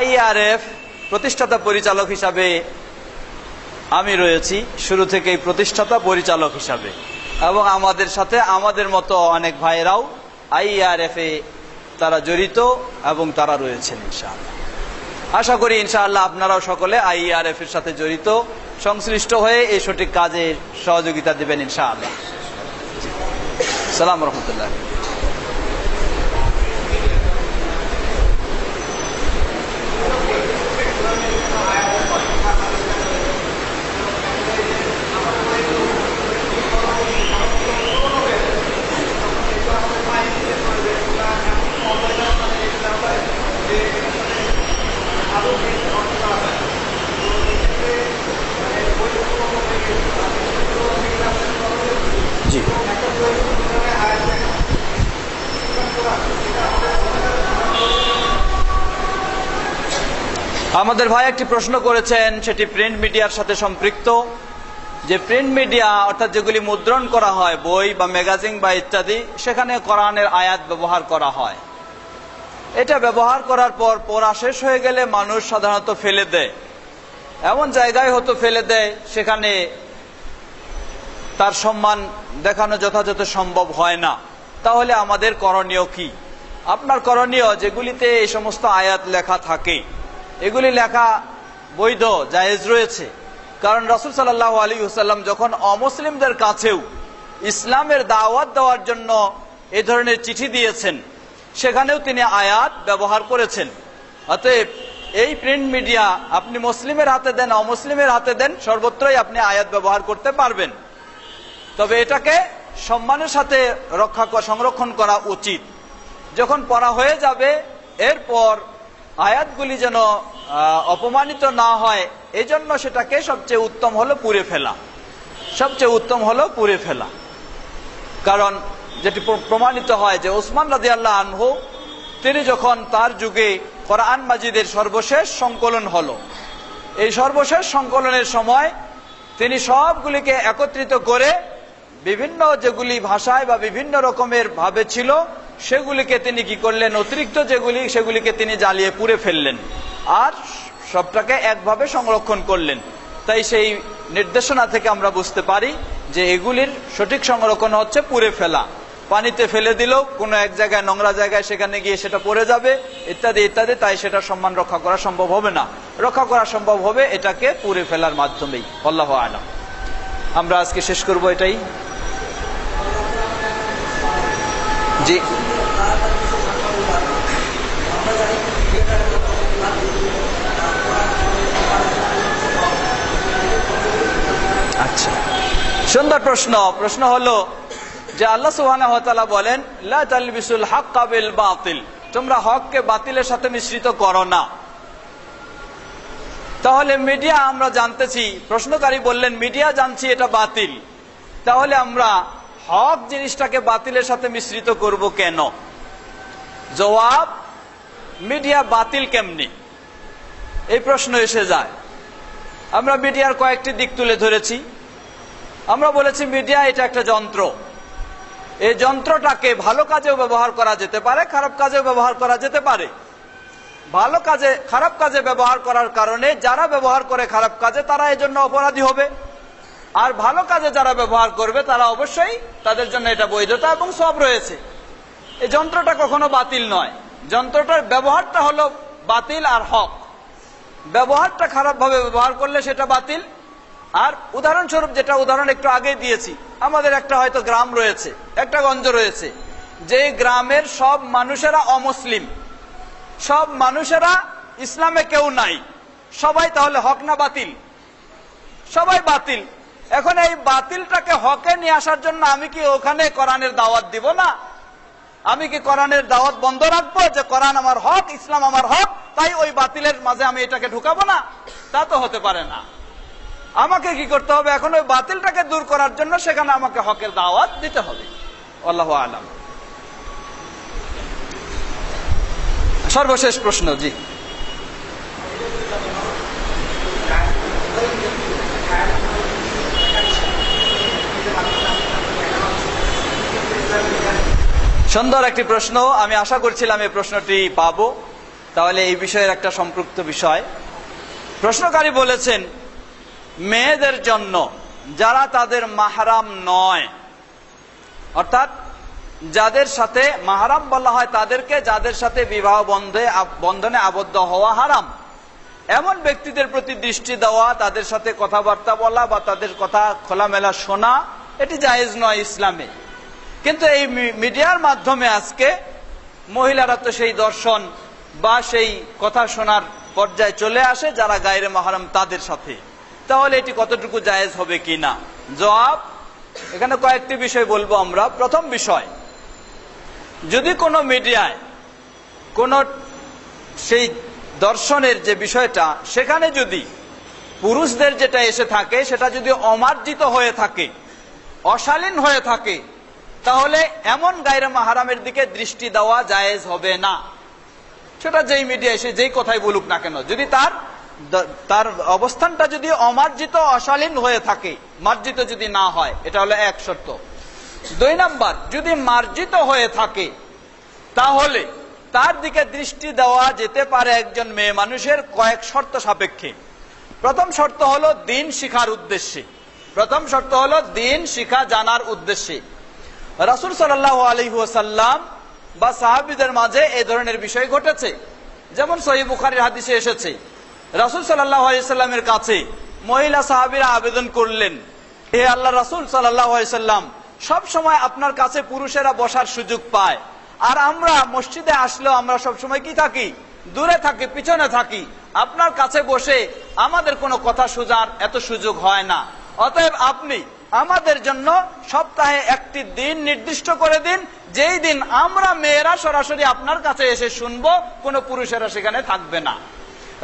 IRF প্রতিষ্ঠাতা পরিচালক হিসাবে আমি রয়েছি শুরু থেকেই, প্রতিষ্ঠাতা পরিচালক হিসাবে, এবং আমাদের সাথে আমাদের মতো অনেক ভাইরাও IRF এ তারা জড়িত এবং তারা রয়েছেন ইনশাআল্লাহ। আশা করি ইনশাআল্লাহ আপনারাও সকলে IRF এর সাথে জড়িত, সংশ্লিষ্ট হয়ে এই সঠিক কাজে সহযোগিতা দিবেন ইনশাআল্লাহ। সালাম রহমতুল্লাহ। জি, আমাদের ভাই একটি প্রশ্ন করেছেন, সেটি প্রিন্ট মিডিয়ার সাথে সম্পৃক্ত, যে প্রিন্ট মিডিয়া অর্থাৎ যেগুলি মুদ্রণ করা হয়, বই বা ম্যাগাজিন বা ইত্যাদি, সেখানে কোরআনের আয়াত ব্যবহার করা হয়। এটা ব্যবহার করার পর পড়া শেষ হয়ে গেলে মানুষ সাধারণত ফেলে দেয়, এমন জায়গায় হয়তো ফেলে দেয় সেখানে তার সম্মান দেখানো যথাযথ সম্ভব হয় না। তাহলে আমাদের করণীয় কি? আপনার করণীয়, যেগুলিতে এই সমস্ত আয়াত লেখা থাকে এগুলি লেখা বৈধ, জায়েজ রয়েছে। কারণ রাসূল সাল্লাল্লাহু আলাইহি ওয়াসাল্লাম যখন অমুসলিমদের কাছেও ইসলামের দাওয়াত দেওয়ার জন্য এই ধরনের চিঠি দিয়েছেন, সেখানেও তিনি আয়াত ব্যবহার করেছেন। অতএব এই প্রিন্ট মিডিয়া আপনি মুসলিমের হাতে দেন, অমুসলিমের হাতে দেন, সর্বত্রই আপনি আয়াত ব্যবহার করতে পারবেন। তবে এটাকে সম্মানের সাথে সংরক্ষণ করা উচিত। যখন পড়া হয়ে যাবে এরপর আয়াতগুলি যেন অপমানিত না হয়, এই জন্য সেটাকে সবচেয়ে উত্তম হলো পুড়ে ফেলা, সবচেয়ে উত্তম হলো পুড়ে ফেলা। কারণ যেটি প্রমাণিত হয় যে উসমান রাদিয়াল্লাহু আনহু তিনি যখন তার যুগে কোরআন মাজিদের সর্বশেষ সংকলন হলো, এই সর্বশেষ সংকলনের সময় তিনি সবগুলিকে একত্রিত করে বিভিন্ন যেগুলি ভাষায় বা বিভিন্ন রকমের ভাবে ছিল সেগুলিকে তিনি কি করলেন, অতিরিক্ত যেগুলি সেগুলিকে তিনি জ্বালিয়ে পুড়ে ফেললেন আর সবটাকে একভাবে সংরক্ষণ করলেন। তাই সেই নির্দেশনা থেকে আমরা বুঝতে পারি যে এগুলির সঠিক সংরক্ষণ হচ্ছে পুড়ে ফেলা। পানিতে ফেলে দিল, কোনো এক জায়গায় নোংরা জায়গায়, সেখানে গিয়ে সেটা পড়ে যাবে ইত্যাদি ইত্যাদি, তাই সেটা সম্মান রক্ষা করা সম্ভব হবে না। রক্ষা করা সম্ভব হবে এটাকে পুড়ে ফেলার মাধ্যমেই। আল্লাহু আ'লাম। আমরা আজকে শেষ করব এটাই। জি, আচ্ছা, সুন্দর প্রশ্ন। প্রশ্ন হলো যে আল্লাহ সুবহানাহু ওয়া তাআলা বলেন, লা তালবিসুল হাক্কা বিল বাতিল, তোমরা হককে বাতিলের সাথে মিশ্রিত করো না। তাহলে মিডিয়া আমরা জানতেছি, প্রশ্নকারী বললেন মিডিয়া জানছি এটা বাতিল, তাহলে আমরা হক জিনিসটাকে বাতিলের সাথে মিশ্রিত করব কেন? জবাব, মিডিয়া বাতিল কেমনি, এই প্রশ্ন এসে যায়। আমরা মিডিয়ার কয়েকটি দিক তুলে ধরেছি। আমরা বলেছি মিডিয়া এটা একটা যন্ত্র, এই যন্ত্রটাকে ভালো কাজেও ব্যবহার করা যেতে পারে, খারাপ কাজেও ব্যবহার করা যেতে পারে। ভালো কাজে, খারাপ কাজে ব্যবহার করার কারণে যারা ব্যবহার করে খারাপ কাজে তারা এজন্য অপরাধী হবে, আর ভালো কাজে যারা ব্যবহার করবে তারা অবশ্যই, তাদের জন্য এটা বৈধতা এবং সওয়াব রয়েছে। এই যন্ত্রটা কখনো বাতিল নয়, যন্ত্রটার ব্যবহারটা হলো বাতিল আর হক। ব্যবহারটা খারাপ ভাবে ব্যবহার করলে সেটা বাতিল। আর উদাহরণস্বরূপ, যেটা উদাহরণ একটু আগে দিয়েছি, আমাদের একটা হয়তো গ্রাম রয়েছে, একটা গঞ্জ রয়েছে, যে গ্রামের সব মানুষেরা অমুসলিম, সব মানুষেরা ইসলামে কেউ নাই, সবাই তাহলে হক না বাতিল? সবাই বাতিল। এখন এই বাতিলটাকে হকে নিয়ে আসার জন্য আমি কি ওখানে কোরআনের দাওয়াত দিব না? আমি কি কোরআনের দাওয়াত বন্ধ রাখবো যে কোরআন আমার হক, ইসলাম আমার হক, তাই ওই বাতিলের মাঝে আমি এটাকে ঢুকাবো না? তা তো হতে পারে না। আমাকে কি করতে হবে? এখন ওই বাতিলটাকে দূর করার জন্য সেখানে আমাকে হকের দাওয়াত দিতে হবে। আল্লাহু আ'লাম। সর্বশেষ প্রশ্ন। জি, সুন্দর একটি প্রশ্ন। আমি আশা করছিলাম এই প্রশ্নটি পাবো, তাহলে এই বিষয়ের একটা সম্পৃক্ত বিষয়। প্রশ্নকারী বলেছেন, মেয়েদের জন্য যারা তাদের মাহরাম নয়, অর্থাৎ যাদের সাথে মাহরাম বলা হয় তাদেরকে, যাদের সাথে বিবাহ বন্ধনে আবদ্ধ হওয়া হারাম, এমন ব্যক্তিদের প্রতি দৃষ্টি দেওয়া, তাদের সাথে কথাবার্তা বলা বা তাদের কথা খোলামেলা শোনা, এটি জায়েজ নয় ইসলামে। কিন্তু এই মিডিয়ার মাধ্যমে আজকে মহিলারা তো সেই দর্শন বা সেই কথা শোনার পর্যায়ে চলে আসে যারা গায়রে মাহরাম তাদের সাথে। তাহলে এটি কতটুকু জায়েজ হবে কিনা? জবাব, এখানে কয়েকটি বিষয় বলবো আমরা। প্রথম বিষয়, যদি কোনো মিডিয়ায় কোন সেই দর্শনের যে বিষয়টা, সেখানে যদি পুরুষদের যেটা এসে থাকে সেটা যদি অমার্জিত হয়ে থাকে, অশালীন হয়ে থাকে, তাহলে এমন গায়রে মাহরামের দিকে দৃষ্টি দেওয়া জায়েজ হবে না। সেটা যেই মিডিয়া এসে যেই কথাই বলুক না কেন, যদি তার অবস্থানটা যদি অমার্জিত অশালীন হয়ে থাকে, মার্জিত যদি না হয়, এটা হলো এক শর্ত। 2 নাম্বার, যদি মার্জিত হয়ে থাকে তাহলে তার দিকে দৃষ্টি দেওয়া যেতে পারে একজন মেয়ে মানুষের কয়েক শর্ত সাপেক্ষে। প্রথম শর্ত হলো দ্বীন শিখার উদ্দেশ্যে। প্রথম শর্ত হলো দ্বীন শিখা জানার উদ্দেশ্যে। রাসূল সাল্লাল্লাহু আলাইহি ওয়াসাল্লাম বা সাহাবীদের মাঝে এই ধরনের বিষয় ঘটেছে। যেমন সহিহ বুখারীর হাদিসে এসেছে, রাসূল সাল্লাল্লাহু আলাইহি ওয়াসাল্লামের কাছে মহিলা সাহাবীরা আবেদন করলেন, হে আল্লাহর রাসূল সাল্লাল্লাহু আলাইহি ওয়াসাল্লাম, সব সময় আপনার কাছে পুরুষেরা বসার সুযোগ পায়, আর আমরা মসজিদে আসলেও আমরা সব সময় কি থাকি? দূরে থাকি, পিছনে থাকি। আপনার কাছে বসে আমাদের কোনো কথা শোনার এত সুযোগ হয় না। অতএব আপনি আমাদের জন্য সপ্তাহে একটি দিন নির্দিষ্ট করে দিন, যেই দিন আমরা মেয়েরা সরাসরি আপনার কাছে এসে শুনবো, কোনো পুরুষেরা সেখানে থাকবে না।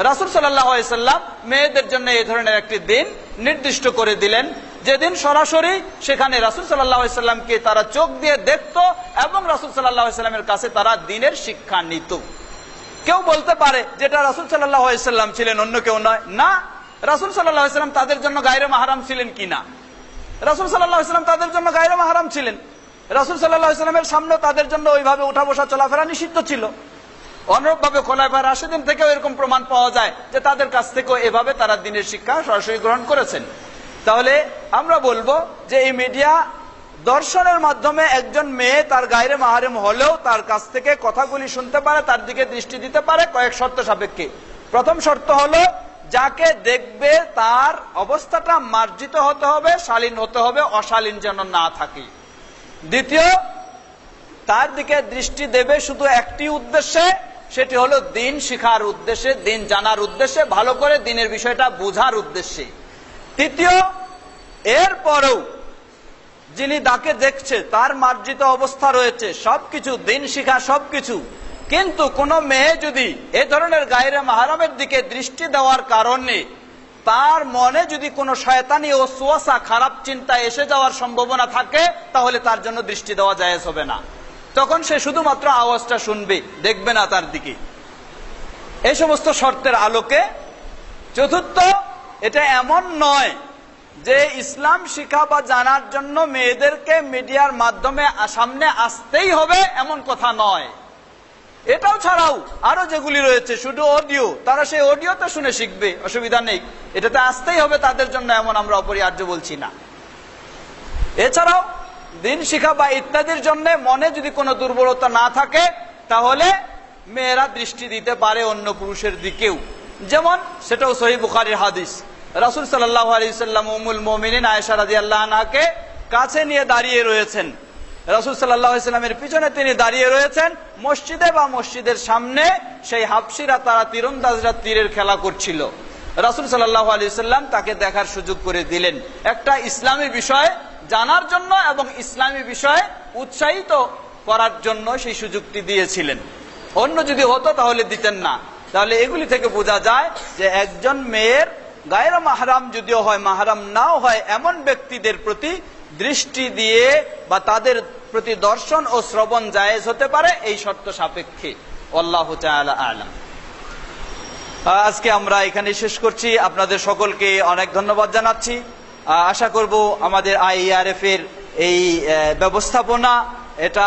রাসূল সাল্লাল্লাহু আলাইহি ওয়াসাল্লাম মেয়েদের জন্য এই ধরনের একটি দিন নির্দিষ্ট করে দিলেন, যেদিন সরাসরি সেখানে রাসূল সাল্লাল্লাহু আলাইহি ওয়াসাল্লামকে তারা চোখ দিয়ে দেখতো এবং রাসূল সাল্লাল্লাহু আলাইহি ওয়াসাল্লামের কাছে তারা দ্বীনের শিক্ষা নিত। কেউ বলতে পারে যেটা রাসূল সাল্লাল্লাহু আলাইহি ওয়াসাল্লাম ছিলেন, অন্য কেউ নয়। না, রাসূল সাল্লাল্লাহু আলাইহি ওয়াসাল্লাম তাদের জন্য গায়রে মাহরাম ছিলেন কিনা? রাসূল সাল্লাল্লাহু আলাইহি ওয়াসাল্লাম তাদের জন্য গায়রে মাহরাম ছিলেন। রাসূল সাল্লাল্লাহু আলাইহি ওয়াসাল্লামের সামনে তাদের জন্য ওইভাবে উঠা বসা চলাফেরা নিষিদ্ধ ছিল। অনুরূপ ভাবে খোলাফায়ে রাশিদিন থেকেও এরকম প্রমাণ পাওয়া যায় যে তাদের কাছ থেকেও এভাবে তারা দ্বীনের শিক্ষা সরাসরি গ্রহণ করেছেন। তাহলে আমরা বলবো যে এই মিডিয়া দর্শনের মাধ্যমে একজন মেয়ে তার গায়রে মাহরাম হলেও তার কাছ থেকে কথাগুলি শুনতে পারে, তার দিকে দৃষ্টি দিতে পারে কয়েক শর্ত সাপেক্ষে। প্রথম শর্ত হলো, যাকে দেখবে তার অবস্থাটা মার্জিত হতে হবে, শালীন হতে হবে, অশালীন যেন না থাকে। দ্বিতীয়, তার দিকে দৃষ্টি দেবে শুধু একটি উদ্দেশ্যে, সেটি হলো দ্বীন শিখার উদ্দেশ্যে, দ্বীন জানার উদ্দেশ্যে, ভালো করে দ্বীনের বিষয়টা বোঝার উদ্দেশ্যে। তৃতীয়, এরপরেও যিনি তাকে দেখছে তার মার্জিত অবস্থা রয়েছে, সবকিছু দ্বীন শিখা সবকিছু, কিন্তু কোন মেয়ে যদি এ ধরনের গায়রে মাহরামের দিকে দৃষ্টি দেওয়ার কারণে তার মনে যদি কোনো শয়তানি ও ওয়াসওয়াসা, খারাপ চিন্তা এসে যাওয়ার সম্ভাবনা থাকে, তাহলে তার জন্য দৃষ্টি দেওয়া জায়েজ হবে না। তখন সে শুধুমাত্র আওয়াজটা শুনবে, দেখবে না তার দিকে। এই সমস্ত শর্তের আলোকে চতুর্থ, এটা এমন নয় যে ইসলাম শিক্ষা বা জানার জন্য মেয়েদেরকে মিডিয়ার মাধ্যমে সামনে আসতেই হবে, এমন কথা নয়। এটাও ছাড়াও আরো যেগুলি রয়েছে, শুধু অডিও, তারা সেই অডিওতে শুনে শিখবে, অসুবিধা নেই, এটাতে আসতেই হবে তাদের জন্য, এমন আমরা অপরিহার্য বলছি না। এছাড়াও দ্বীন শিক্ষা বা ইত্যাদির জন্য মনে যদি কোনো দুর্বলতা না থাকে, তাহলে মেয়েরা দৃষ্টি দিতে পারে অন্য পুরুষের দিকেও। যেমন সেটাও সহিহ বুখারীর হাদিস, রাসূল সাল্লাল্লাহু আলাইহি ওয়াসাল্লাম উম্মুল মুমিনিন আয়েশা রাদিয়াল্লাহু আনহাকে কাছে নিয়ে দাঁড়িয়ে রয়েছেন। রাসূল সাল্লাল্লাহু আলাইহি ওয়াসাল্লামের পিছনে তিনি দাঁড়িয়ে রয়েছেন। মসজিদে বা মসজিদের সামনে সেই হাবশিরা, তারা তীরন্দাজরা তীরের খেলা করছিল। রাসূল সাল্লাল্লাহু আলাইহি ওয়াসাল্লাম তাকে দেখার সুযোগ করে দিলেন, একটা ইসলামী বিষয় জানার জন্য এবং ইসলামী বিষয়ে উৎসাহিত করার জন্য সেই সুযোগটি দিয়েছিলেন। অন্য যদি হতো তাহলে দিতেন না। তাহলে এগুলি থেকে বোঝা যায় যে একজন মেয়ের গায়রে মাহরাম যদিও হয়, মাহরাম নাও হয়, এমন ব্যক্তিদের প্রতি দৃষ্টি দিয়ে বা তাদের প্রতি দর্শন ও শ্রবণ জায়েজ হতে পারে এই শর্ত সাপেক্ষে। আল্লাহু তাআলা আ'লাম। আজকে আমরা এখানে শেষ করছি। আপনাদের সকলকে অনেক ধন্যবাদ জানাচ্ছি। আশা করব আমাদের IERF এর এই ব্যবস্থাপনা এটা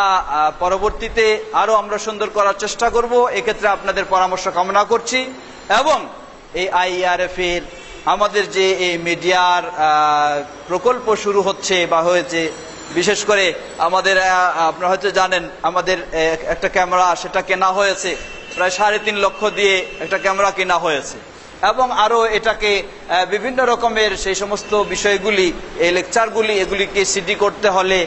পরবর্তীতে আরো আমরা সুন্দর করার চেষ্টা করব। এক্ষেত্রে আপনাদের পরামর্শ কামনা করছি এবং এই IERF এর আমাদের যে এই মিডিয়ার প্রকল্প শুরু হচ্ছে বা হয়েছে, বিশেষ করে আমাদের আপনারা হয়তো জানেন আমাদের একটা ক্যামেরা সেটা কেনা হয়েছে, প্রায় 3.5 লক্ষ দিয়ে একটা ক্যামেরা কেনা হয়েছে এবং আরো এটাকে বিভিন্ন রকমের সেই সমস্ত বিষয়গুলি, এই লেকচারগুলি এগুলিকে সিডি করতে হলে,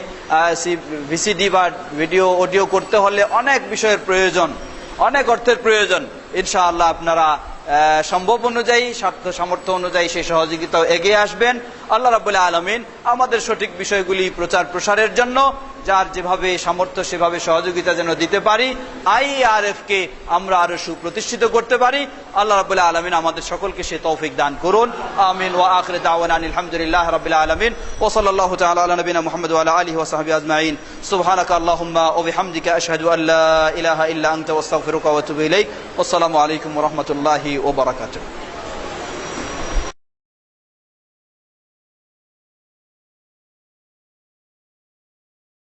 ভিসিডি বা ভিডিও অডিও করতে হলে অনেক বিষয়ের প্রয়োজন, অনেক অর্থের প্রয়োজন। ইনশাআল্লাহ আপনারা সম্ভব অনুযায়ী, স্বার্থ সামর্থ্য অনুযায়ী সেই সহযোগিতাও এগিয়ে আসবেন। আল্লাহ রাব্বুল আলামিন আমাদের সঠিক বিষয়গুলি প্রচার প্রসারের জন্য যার যেভাবে সামর্থ্য সেভাবে সহযোগিতা যেন দিতে পারি, IERF কে আমরা আরো সুপ্রতিষ্ঠিত করতে পারি। আল্লাহ রাব্বুল আলামিন আমাদের সকলকে সে তৌফিক দান করুন। আমিন। ওয়া আখিরু দাওয়ানা আলহামদুলিল্লাহি রাব্বিল আলামিন ওয়া সাল্লাল্লাহু তাআলা আলা নবিনা মুহাম্মদ ওয়া আলা আলিহি ওয়া সাহবিহি আজমাইন। সুবহানাকা আল্লাহুম্মা ওয়া বিহামদিকা আশহাদু আল্লা ইলাহা ইল্লা আনতা ওয়া আস্তাগফিরুকা ওয়া আতুবু ইলাইক। আসসালামু আলাইকুম ওয়া রাহমাতুল্লাহি ওয়া বারাকাতুহু।